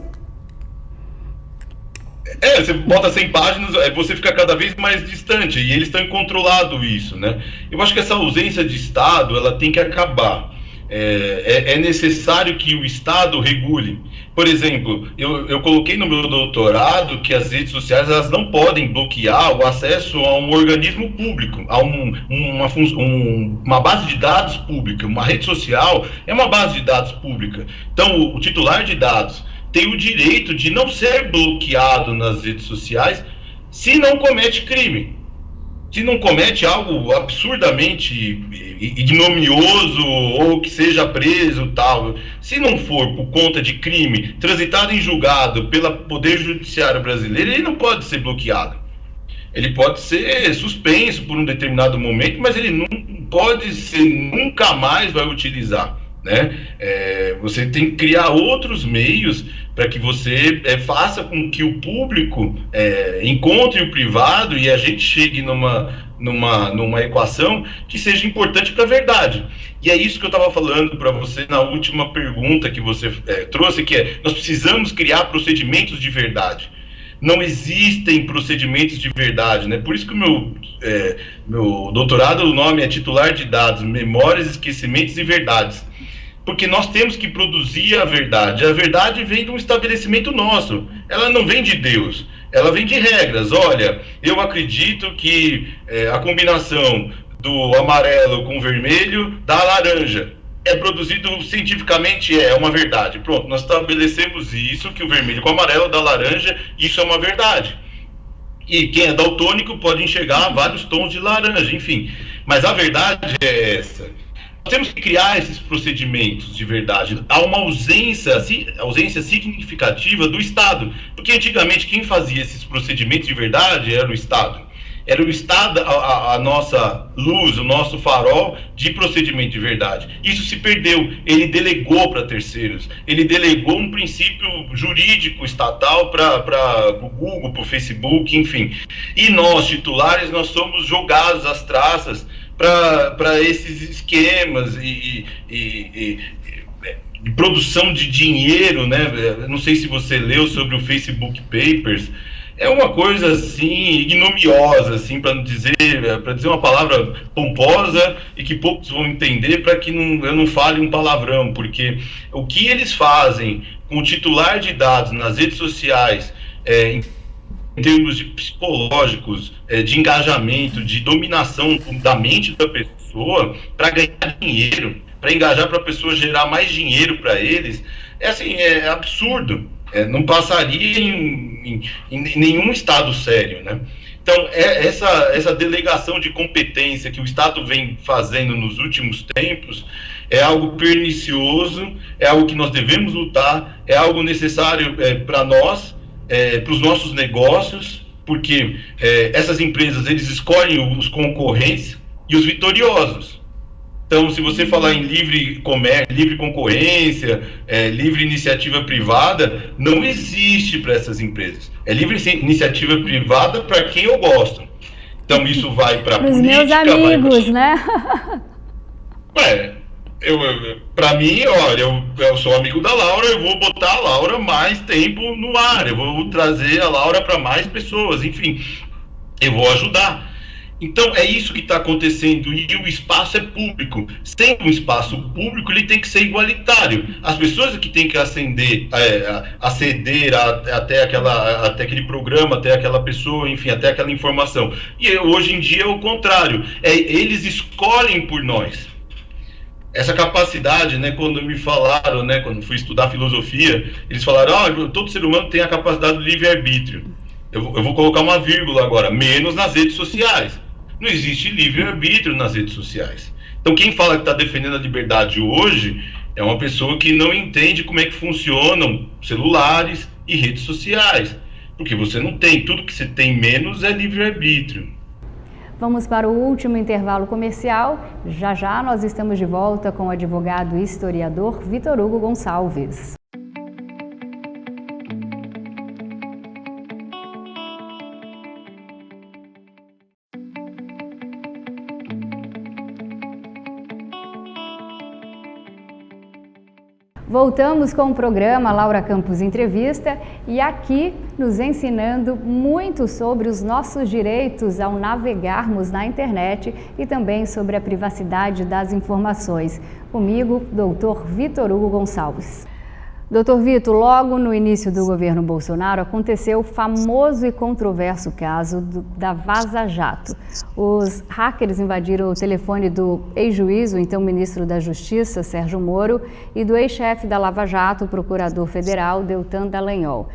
bota 100 páginas, você fica cada vez mais distante, e eles estão controlando isso, né? Eu acho que essa ausência de Estado, ela tem que acabar. É necessário que o Estado regule. Por exemplo, eu coloquei no meu doutorado que as redes sociais elas não podem bloquear o acesso a um organismo público, a uma base de dados pública. Uma rede social é uma base de dados pública. Então, o titular de dados tem o direito de não ser bloqueado nas redes sociais se não comete crime. Se não comete algo absurdamente ignominioso ou que seja preso tal, se não for por conta de crime transitado em julgado pelo Poder Judiciário brasileiro, ele não pode ser bloqueado. Ele pode ser suspenso por um determinado momento, mas ele não pode ser, nunca mais vai utilizar, né? Você tem que criar outros meios para que você faça com que o público encontre o privado e a gente chegue numa equação que seja importante para a verdade. E é isso que eu estava falando para você na última pergunta que você trouxe, que nós precisamos criar procedimentos de verdade. Não existem procedimentos de verdade, né? Por isso que o meu doutorado, o nome é Titular de Dados, Memórias, Esquecimentos e Verdades. Porque nós temos que produzir a verdade. A verdade vem de um estabelecimento nosso. Ela não vem de Deus. Ela vem de regras. Olha, eu acredito que a combinação do amarelo com o vermelho dá laranja. É produzido cientificamente, é uma verdade. Pronto, nós estabelecemos isso, que o vermelho com o amarelo dá laranja, isso é uma verdade. E quem é daltônico pode enxergar vários tons de laranja, enfim. Mas a verdade é essa. Nós temos que criar esses procedimentos de verdade. Há uma ausência significativa do Estado. Porque antigamente quem fazia esses procedimentos de verdade era o Estado. Era o Estado a nossa luz, o nosso farol de procedimento de verdade. Isso se perdeu. Ele delegou para terceiros. Ele delegou um princípio jurídico estatal para o Google, para o Facebook, enfim. E nós, titulares, nós somos jogados às traças para esses esquemas e de produção de dinheiro, né? Não sei se você leu sobre o Facebook Papers. É uma coisa assim ignomiosa, assim, para dizer uma palavra pomposa e que poucos vão entender, para que eu não fale um palavrão, porque o que eles fazem com o titular de dados nas redes sociais, em termos de psicológicos, de engajamento, de dominação da mente da pessoa, para ganhar dinheiro, para engajar, para a pessoa gerar mais dinheiro para eles, é absurdo. Não passaria em nenhum Estado sério, né? Então, essa delegação de competência que o Estado vem fazendo nos últimos tempos é algo pernicioso, é algo que nós devemos lutar, é algo necessário para nós, para os nossos negócios, porque essas empresas, eles escolhem os concorrentes e os vitoriosos. Então, se você falar em livre comércio, livre concorrência, livre iniciativa privada, não existe para essas empresas. É livre iniciativa privada para quem eu gosto. Então, isso vai para a política... Os meus amigos, né? Para mim, olha, eu sou amigo da Laura, eu vou botar a Laura mais tempo no ar, eu vou trazer a Laura para mais pessoas, enfim, eu vou ajudar. Então, é isso que está acontecendo, e o espaço é público. Sendo um espaço público, ele tem que ser igualitário. As pessoas que têm que aceder até aquele programa, até aquela pessoa, enfim, até aquela informação. E hoje em dia é o contrário. Eles escolhem por nós. Essa capacidade, né, quando me falaram, né, quando fui estudar filosofia, eles falaram, todo ser humano tem a capacidade do livre-arbítrio. Eu vou colocar uma vírgula agora, menos nas redes sociais. Não existe livre-arbítrio nas redes sociais. Então, quem fala que está defendendo a liberdade hoje é uma pessoa que não entende como é que funcionam celulares e redes sociais. Porque você não tem, tudo que você tem menos é livre-arbítrio. Vamos para o último intervalo comercial. Já já nós estamos de volta com o advogado e historiador Vitor Hugo Gonçalves. Voltamos com o programa Laura Campos Entrevista e aqui nos ensinando muito sobre os nossos direitos ao navegarmos na internet e também sobre a privacidade das informações. Comigo, Dr. Vitor Hugo Gonçalves. Dr. Vitor, logo no início do governo Bolsonaro aconteceu o famoso e controverso caso da Vaza Jato. Os hackers invadiram o telefone do ex-juiz, o então ministro da Justiça, Sérgio Moro, e do ex-chefe da Lava Jato, o procurador federal, Deltan Dallagnol.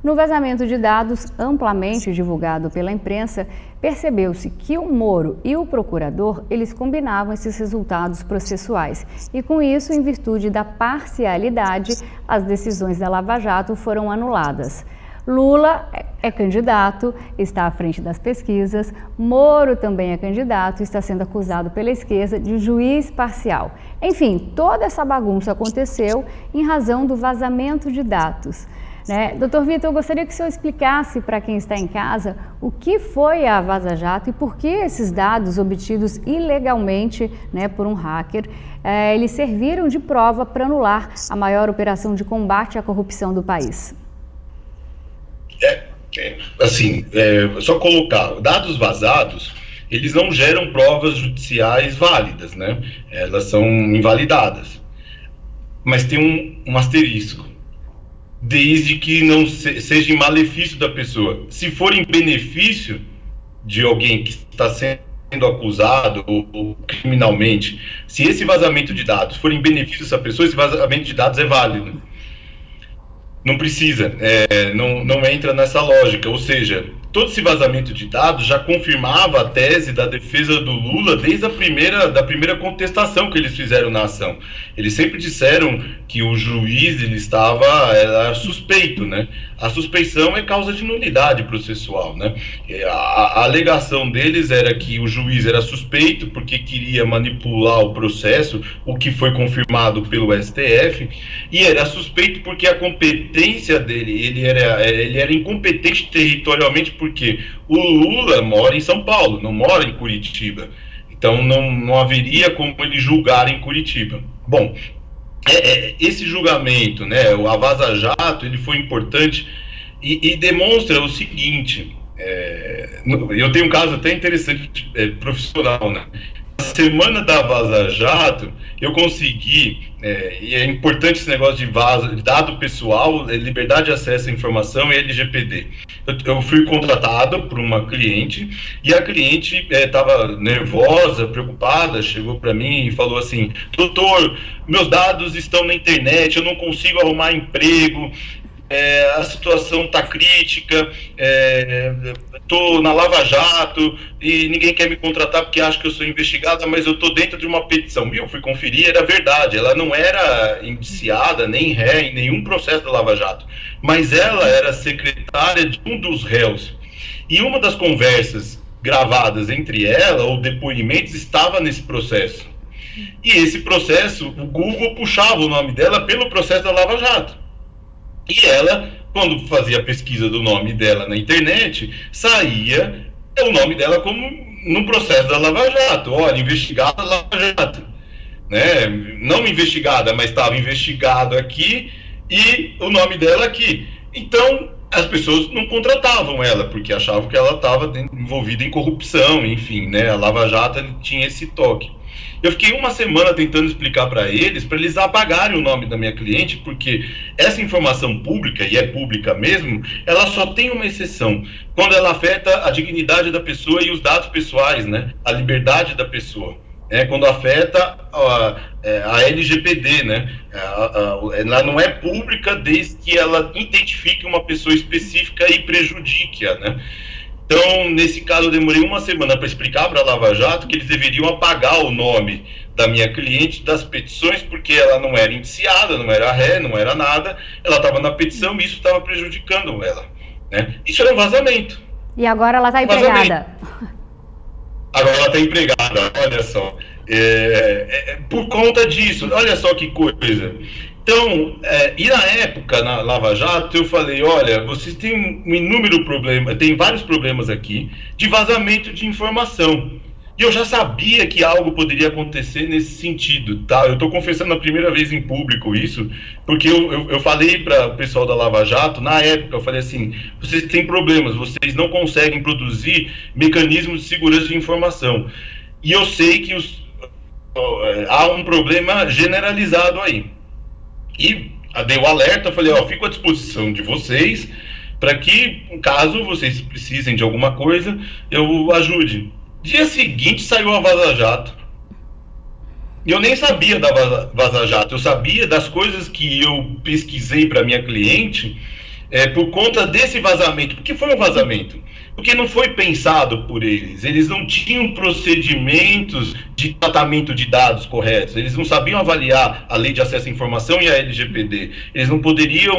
No vazamento de dados amplamente divulgado pela imprensa, percebeu-se que o Moro e o procurador, eles combinavam esses resultados processuais. E com isso, em virtude da parcialidade, as decisões da Lava Jato foram anuladas. Lula é candidato, está à frente das pesquisas, Moro também é candidato e está sendo acusado pela esquerda de juiz parcial. Enfim, toda essa bagunça aconteceu em razão do vazamento de dados. Doutor Vitor, eu gostaria que o senhor explicasse para quem está em casa o que foi a Vaza Jato e por que esses dados obtidos ilegalmente por um hacker, eles serviram de prova para anular a maior operação de combate à corrupção do país. assim, só colocar, dados vazados, eles não geram provas judiciais válidas, né? Elas são invalidadas. Mas tem um asterisco. Desde que não seja em malefício da pessoa. Se for em benefício de alguém que está sendo acusado ou criminalmente, se esse vazamento de dados for em benefício dessa pessoa, esse vazamento de dados é válido. Não precisa, não entra nessa lógica. Ou seja, todo esse vazamento de dados já confirmava a tese da defesa do Lula desde da primeira contestação que eles fizeram na ação. Eles sempre disseram que o juiz era suspeito, né? A suspeição é causa de nulidade processual, né? A alegação deles era que o juiz era suspeito porque queria manipular o processo, o que foi confirmado pelo STF, e era suspeito porque a competência dele, ele era incompetente territorialmente porque o Lula mora em São Paulo, não mora em Curitiba. Então não haveria como ele julgar em Curitiba. Bom, esse julgamento, né, a Vaza Jato, ele foi importante e demonstra o seguinte, eu tenho um caso até interessante profissional, né? Na semana da Vaza Jato, eu consegui, e é importante esse negócio de dado pessoal, liberdade de acesso à informação e LGPD. Eu fui contratado por uma cliente, e a cliente estava nervosa, preocupada, chegou para mim e falou assim: doutor, meus dados estão na internet, eu não consigo arrumar emprego, a situação está crítica, estou na Lava Jato e ninguém quer me contratar porque acha que eu sou investigada, mas eu estou dentro de uma petição. E eu fui conferir, era verdade, ela não era indiciada, nem ré, em nenhum processo da Lava Jato, mas ela era secretária de um dos réus. E uma das conversas gravadas entre ela, ou depoimentos, estava nesse processo. E esse processo, o Google puxava o nome dela pelo processo da Lava Jato. E ela, quando fazia a pesquisa do nome dela na internet, saía o nome dela como no processo da Lava Jato. Olha, investigada Lava Jato. Né? Não investigada, mas estava investigado aqui e o nome dela aqui. Então, as pessoas não contratavam ela, porque achavam que ela estava envolvida em corrupção, enfim, né? A Lava Jato tinha esse toque. Eu fiquei uma semana tentando explicar para eles apagarem o nome da minha cliente, porque essa informação pública, e é pública mesmo, ela só tem uma exceção, quando ela afeta a dignidade da pessoa e os dados pessoais, né? A liberdade da pessoa. Quando afeta a LGPD, né? Ela não é pública desde que ela identifique uma pessoa específica e prejudique-a, né? Então, nesse caso, eu demorei uma semana para explicar para a Lava Jato que eles deveriam apagar o nome da minha cliente das petições, porque ela não era indiciada, não era ré, não era nada, ela estava na petição e isso estava prejudicando ela, né? Isso era um vazamento. E agora ela está empregada. Agora ela está empregada, olha só. Por conta disso, olha só que coisa. Então, e na época, na Lava Jato, eu falei, olha, vocês têm um inúmero problema, tem vários problemas aqui de vazamento de informação. E eu já sabia que algo poderia acontecer nesse sentido, tá? Eu estou confessando a primeira vez em público isso, porque eu falei para o pessoal da Lava Jato, na época, eu falei assim, vocês têm problemas, vocês não conseguem produzir mecanismos de segurança de informação. E eu sei que há um problema generalizado aí. E dei o alerta, falei, fico à disposição de vocês para que, caso vocês precisem de alguma coisa, eu ajude. Dia seguinte saiu a Vaza Jato. E eu nem sabia da Vaza Jato, eu sabia das coisas que eu pesquisei para minha cliente por conta desse vazamento. Por que foi um vazamento? Porque não foi pensado por eles. Eles não tinham procedimentos de tratamento de dados corretos. Eles não sabiam avaliar a Lei de Acesso à Informação e a LGPD. Eles não poderiam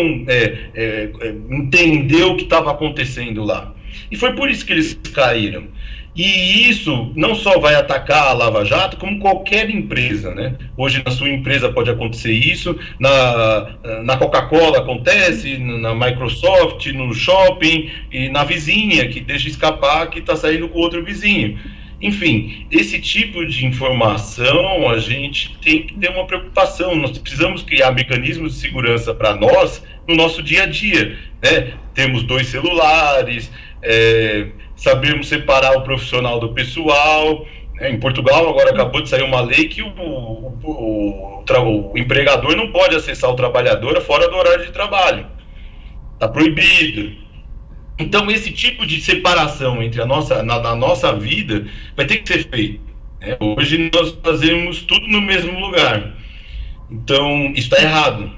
entender o que estava acontecendo lá. E foi por isso que eles caíram. E isso não só vai atacar a Lava Jato, como qualquer empresa, né? Hoje na sua empresa pode acontecer isso, na Coca-Cola acontece, na Microsoft, no shopping e na vizinha que deixa escapar que está saindo com outro vizinho. Enfim, esse tipo de informação a gente tem que ter uma preocupação. Nós precisamos criar mecanismos de segurança para nós no nosso dia a dia, né? Temos 2 celulares, sabemos separar o profissional do pessoal. Em Portugal agora acabou de sair uma lei que o empregador não pode acessar o trabalhador fora do horário de trabalho. Está proibido. Então, esse tipo de separação entre na nossa vida vai ter que ser feito, né? Hoje nós fazemos tudo no mesmo lugar. Então, isso está errado.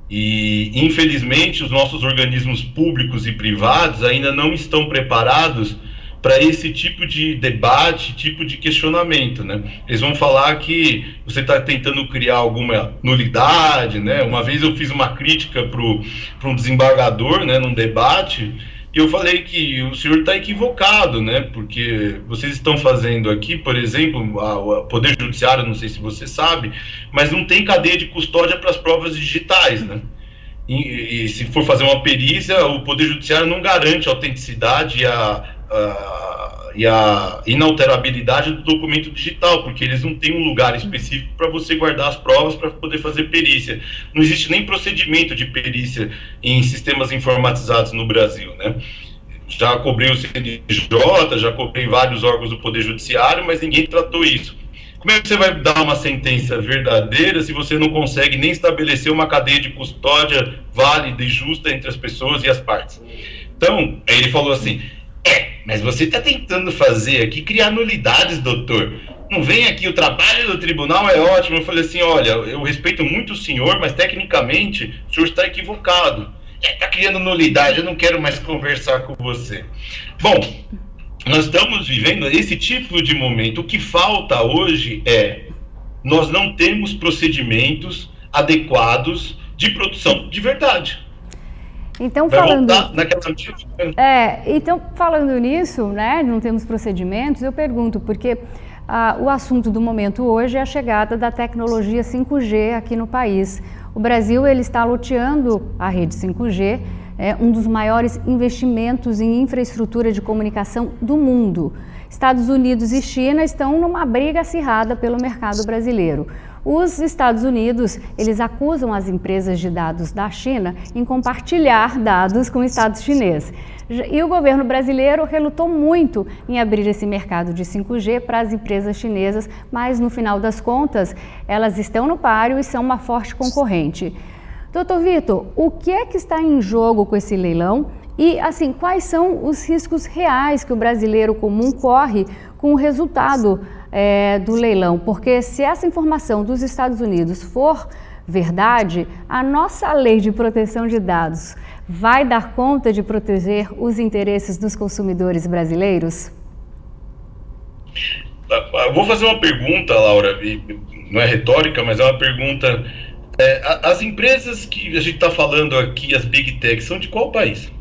E, infelizmente, os nossos organismos públicos e privados ainda não estão preparados para esse tipo de debate, tipo de questionamento, né? Eles vão falar que você está tentando criar alguma nulidade, né? Uma vez eu fiz uma crítica para um desembargador, né, num debate. E eu falei que o senhor está equivocado, né? Porque vocês estão fazendo aqui, por exemplo, o Poder Judiciário, não sei se você sabe, mas não tem cadeia de custódia para as provas digitais, né? E se for fazer uma perícia, o Poder Judiciário não garante a autenticidade e a inalterabilidade do documento digital, porque eles não têm um lugar específico para você guardar as provas para poder fazer perícia. Não existe nem procedimento de perícia em sistemas informatizados no Brasil, né? Já cobrei o CNJ, já cobrei vários órgãos do Poder Judiciário, mas ninguém tratou isso. Como é que você vai dar uma sentença verdadeira se você não consegue nem estabelecer uma cadeia de custódia válida e justa entre as pessoas e as partes? Então, aí ele falou assim: mas você está tentando fazer aqui, criar nulidades, doutor. Não vem aqui, o trabalho do tribunal é ótimo. Eu falei assim: olha, eu respeito muito o senhor, mas tecnicamente o senhor está equivocado. Está criando nulidade, eu não quero mais conversar com você. Bom, nós estamos vivendo esse tipo de momento. O que falta hoje nós não temos procedimentos adequados de produção de verdade. Então, falando nisso, né, não temos procedimentos, eu pergunto, porque o assunto do momento hoje é a chegada da tecnologia 5G aqui no país. O Brasil ele está loteando a rede 5G, um dos maiores investimentos em infraestrutura de comunicação do mundo. Estados Unidos e China estão numa briga acirrada pelo mercado brasileiro. Os Estados Unidos, eles acusam as empresas de dados da China em compartilhar dados com o Estado chinês. E o governo brasileiro relutou muito em abrir esse mercado de 5G para as empresas chinesas, mas no final das contas, elas estão no páreo e são uma forte concorrente. Doutor Vitor, o que é que está em jogo com esse leilão? E, assim, quais são os riscos reais que o brasileiro comum corre com o resultado do leilão? Porque se essa informação dos Estados Unidos for verdade, a nossa lei de proteção de dados vai dar conta de proteger os interesses dos consumidores brasileiros? Eu vou fazer uma pergunta, Laura, não é retórica, mas é uma pergunta. As empresas que a gente está falando aqui, as Big Tech, são de qual país?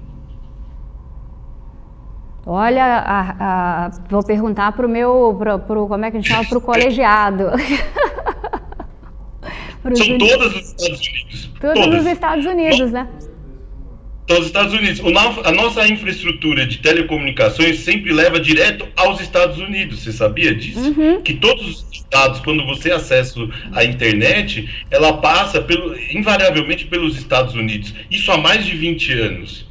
Olha, vou perguntar para o como é que a gente chama, para o colegiado. São todas os Estados Unidos. Todos os Estados Unidos, né? Todos os Estados Unidos. A nossa infraestrutura de telecomunicações sempre leva direto aos Estados Unidos. Você sabia disso? Uhum. Que todos os estados, quando você acessa a internet, ela passa invariavelmente pelos Estados Unidos. Isso há mais de 20 anos.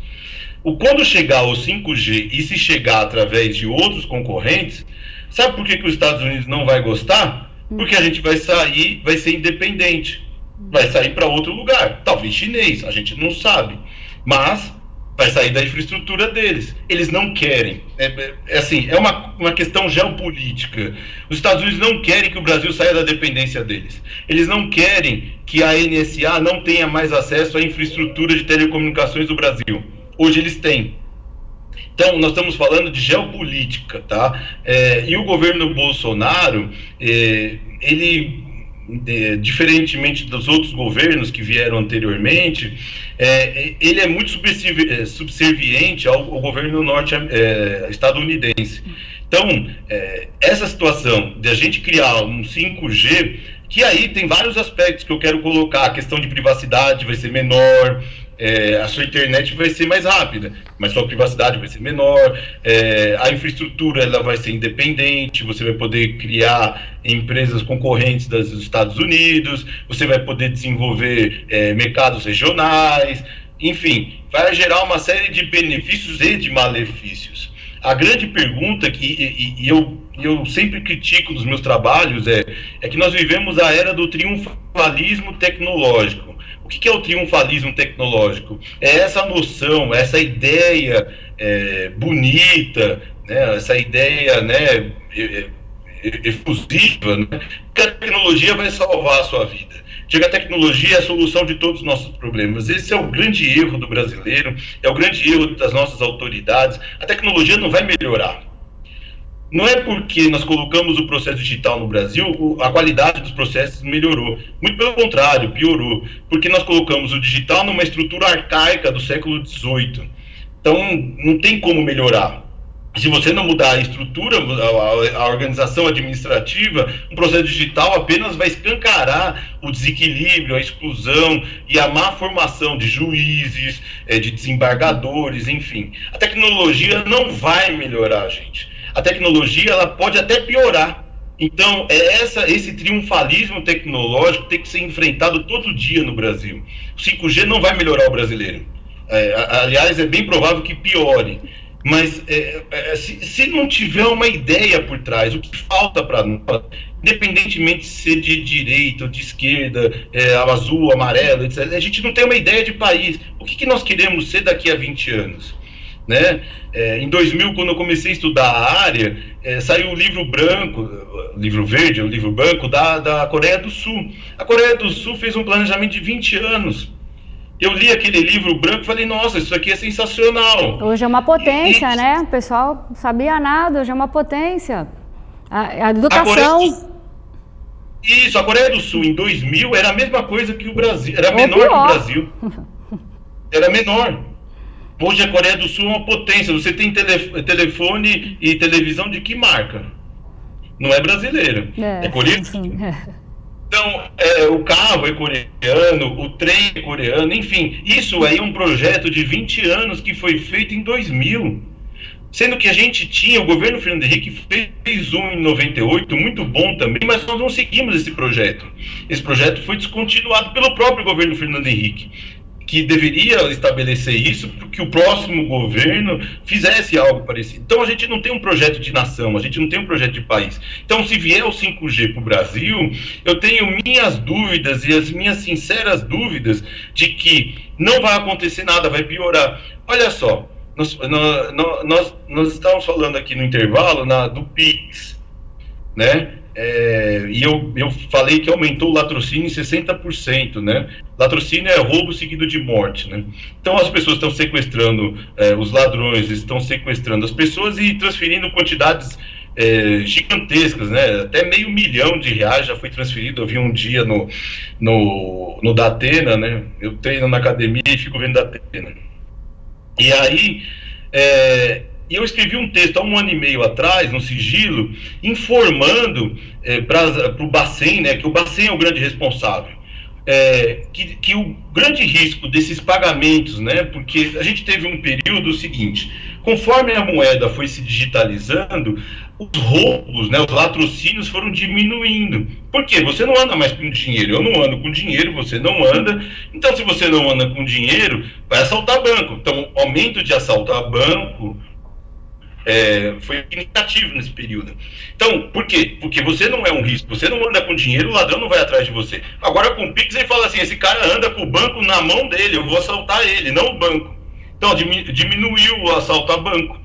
Quando chegar o 5G e se chegar através de outros concorrentes, sabe por que os Estados Unidos não vai gostar? Porque a gente vai ser independente, vai sair para outro lugar, talvez chinês, a gente não sabe, mas vai sair da infraestrutura deles. Eles não querem, é uma questão geopolítica. Os Estados Unidos não querem que o Brasil saia da dependência deles. Eles não querem que a NSA não tenha mais acesso à infraestrutura de telecomunicações do Brasil. Hoje eles têm. Então, nós estamos falando de geopolítica, tá? E o governo Bolsonaro, ele, diferentemente dos outros governos que vieram anteriormente, ele é muito subserviente ao governo estadunidense. Então, essa situação de a gente criar um 5G, que aí tem vários aspectos que eu quero colocar, a questão de privacidade vai ser menor, a sua internet vai ser mais rápida, mas sua privacidade vai ser menor, a infraestrutura ela vai ser independente, você vai poder criar empresas concorrentes dos Estados Unidos, você vai poder desenvolver mercados regionais, enfim, vai gerar uma série de benefícios e de malefícios. A grande pergunta que eu sempre critico nos meus trabalhos é que nós vivemos a era do triunfalismo tecnológico. O que é o triunfalismo tecnológico? É essa noção, essa ideia bonita, né, essa ideia, né, efusiva, né, que a tecnologia vai salvar a sua vida. Diga, a tecnologia é a solução de todos os nossos problemas. Esse é o grande erro do brasileiro, é o grande erro das nossas autoridades. A tecnologia não vai melhorar. Não é porque nós colocamos o processo digital no Brasil, a qualidade dos processos melhorou. Muito pelo contrário, piorou. Porque nós colocamos o digital numa estrutura arcaica do século XVIII. Então, não tem como melhorar. Se você não mudar a estrutura, a organização administrativa, o processo digital apenas vai escancarar o desequilíbrio, a exclusão e a má formação de juízes, de desembargadores, enfim. A tecnologia não vai melhorar, gente. A tecnologia ela pode até piorar. Então, esse triunfalismo tecnológico tem que ser enfrentado todo dia no Brasil. O 5G não vai melhorar o brasileiro. Aliás, é bem provável que piore. Mas se não tiver uma ideia por trás, o que falta para nós, independentemente de ser de direita ou de esquerda, azul, amarelo, etc., a gente não tem uma ideia de país. O que nós queremos ser daqui a 20 anos? Né? Em 2000, quando eu comecei a estudar a área, saiu o livro branco, livro verde, o livro branco da Coreia do Sul. A Coreia do Sul fez um planejamento de 20 anos. Eu li aquele livro branco e falei, nossa, isso aqui é sensacional. Hoje é uma potência, né? O pessoal não sabia nada, hoje é uma potência. A educação... Isso, a Coreia do Sul em 2000 era a mesma coisa que o Brasil, era menor que o Brasil. Era menor. Hoje a Coreia do Sul é uma potência. Você tem telefone e televisão de que marca? Não é brasileira. É coreano. Sim. Então, o carro é coreano, o trem é coreano, enfim. Isso aí é um projeto de 20 anos que foi feito em 2000. Sendo que a gente tinha, o governo Fernando Henrique fez um em 98, muito bom também, mas nós não seguimos esse projeto. Esse projeto foi descontinuado pelo próprio governo Fernando Henrique, que deveria estabelecer isso para que o próximo governo fizesse algo parecido. Então a gente não tem um projeto de nação, a gente não tem um projeto de país. Então se vier o 5G para o Brasil, eu tenho minhas dúvidas e as minhas sinceras dúvidas de que não vai acontecer nada, vai piorar. Olha só, nós estávamos falando aqui no intervalo do PIX, né? E eu falei que aumentou o latrocínio em 60%, né? Latrocínio é roubo seguido de morte, né? Então as pessoas estão sequestrando, os ladrões estão sequestrando as pessoas e transferindo quantidades gigantescas, né? Até R$500 mil já foi transferido. Eu vi um dia no Datena, né? Eu treino na academia e fico vendo Datena. E aí... E eu escrevi um texto há 1 ano e meio atrás, no Sigilo, informando para o Bacen, né, que o Bacen é o grande responsável, que o grande risco desses pagamentos, né, porque a gente teve um período seguinte, conforme a moeda foi se digitalizando, os roubos, né, os latrocínios foram diminuindo. Por quê? Você não anda mais com dinheiro, eu não ando com dinheiro, você não anda. Então, se você não anda com dinheiro, vai assaltar banco. Então, o aumento de assaltar banco foi significativo nesse período. Então, por quê? Porque você não é um risco, você não anda com dinheiro, o ladrão não vai atrás de você. Agora com o Pix ele fala assim, esse cara anda com o banco na mão dele, eu vou assaltar ele, não o banco. Então diminuiu o assalto a banco.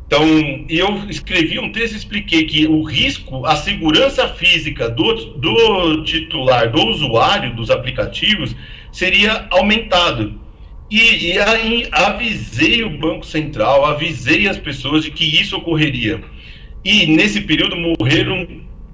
Então, eu escrevi um texto e expliquei que o risco, a segurança física do titular, do usuário dos aplicativos, seria aumentado. E aí avisei o Banco Central, avisei as pessoas de que isso ocorreria. E nesse período morreram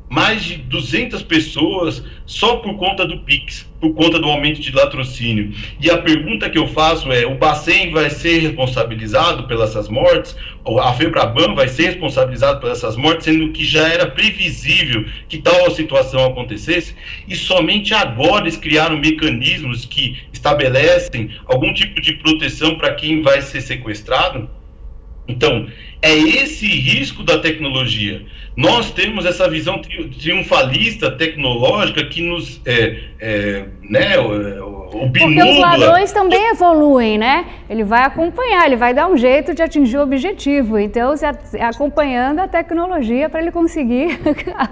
mais de 200 pessoas só por conta do Pix, por conta do aumento de latrocínio. E a pergunta que eu faço é, o Bacen vai ser responsabilizado pelas essas mortes? A FEBRABAN vai ser responsabilizado pelas essas mortes, sendo que já era previsível que tal situação acontecesse? E somente agora eles criaram mecanismos que estabelecem algum tipo de proteção para quem vai ser sequestrado? Então, é esse risco da tecnologia. Nós temos essa visão triunfalista tecnológica que nos o binúcleo. Porque os ladrões também evoluem, né? Ele vai acompanhar, ele vai dar um jeito de atingir o objetivo. Então, acompanhando a tecnologia para ele conseguir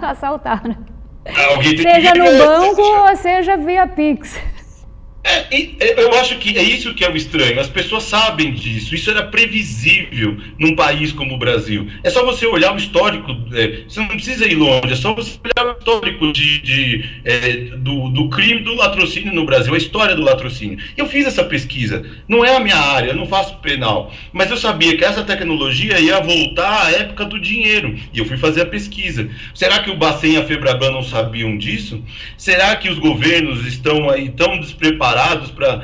assaltar, né? Seja no banco ou seja via Pix. Eu acho que é isso que é o estranho. As pessoas sabem disso. Isso era previsível num país como o Brasil. É só você olhar o histórico. Você não precisa ir longe. É só você olhar o histórico do crime do latrocínio no Brasil, a história do latrocínio. Eu fiz essa pesquisa. Não é a minha área, eu não faço penal. Mas eu sabia que essa tecnologia ia voltar à época do dinheiro. E eu fui fazer a pesquisa. Será que o Bacen e a FEBRABAN não sabiam disso? Será que os governos estão aí tão despreparados para...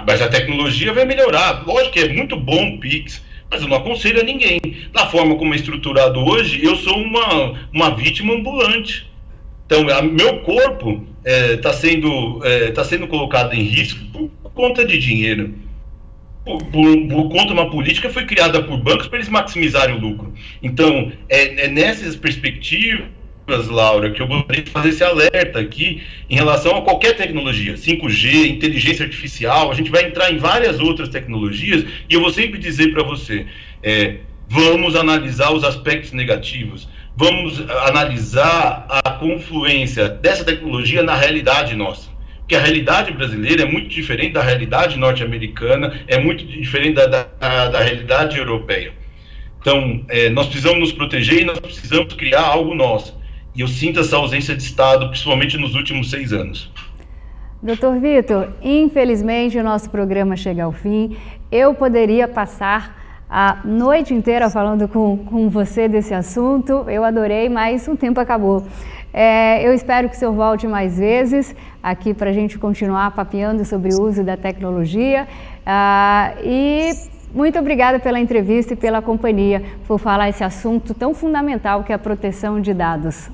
mas a tecnologia vai melhorar. Lógico que é muito bom o Pix, mas eu não aconselho a ninguém. Da forma como é estruturado hoje, eu sou uma vítima ambulante. Então, meu corpo está sendo colocado em risco por conta de dinheiro. Por conta de uma política que foi criada por bancos para eles maximizarem o lucro. Então, nessas perspectivas, Laura, que eu gostaria de fazer esse alerta aqui em relação a qualquer tecnologia, 5G, inteligência artificial, a gente vai entrar em várias outras tecnologias e eu vou sempre dizer para você, vamos analisar os aspectos negativos, vamos analisar a confluência dessa tecnologia na realidade nossa. Porque a realidade brasileira é muito diferente da realidade norte-americana, é muito diferente da realidade europeia. Então, nós precisamos nos proteger e nós precisamos criar algo nosso. E eu sinto essa ausência de Estado, principalmente nos últimos 6 anos. Doutor Vitor, infelizmente o nosso programa chega ao fim. Eu poderia passar a noite inteira falando com você desse assunto. Eu adorei, mas o tempo acabou. Eu espero que o senhor volte mais vezes aqui para a gente continuar papeando sobre o uso da tecnologia. E muito obrigada pela entrevista e pela companhia, por falar esse assunto tão fundamental que é a proteção de dados.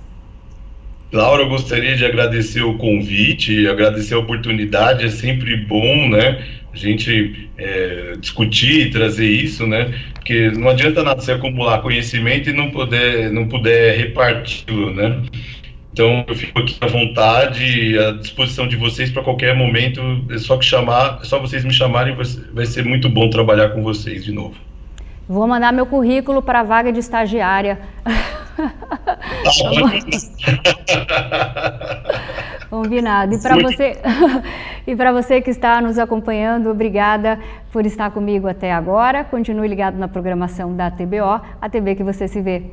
Laura, eu gostaria de agradecer o convite, agradecer a oportunidade, é sempre bom, né, a gente discutir e trazer isso, né, porque não adianta nada você acumular conhecimento e não puder reparti-lo, né. Então, eu fico aqui à vontade, à disposição de vocês para qualquer momento, é só vocês me chamarem, vai ser muito bom trabalhar com vocês de novo. Vou mandar meu currículo para a vaga de estagiária. Combinado. E para você que está nos acompanhando, obrigada por estar comigo até agora. Continue ligado na programação da TBO, a TV que você se vê.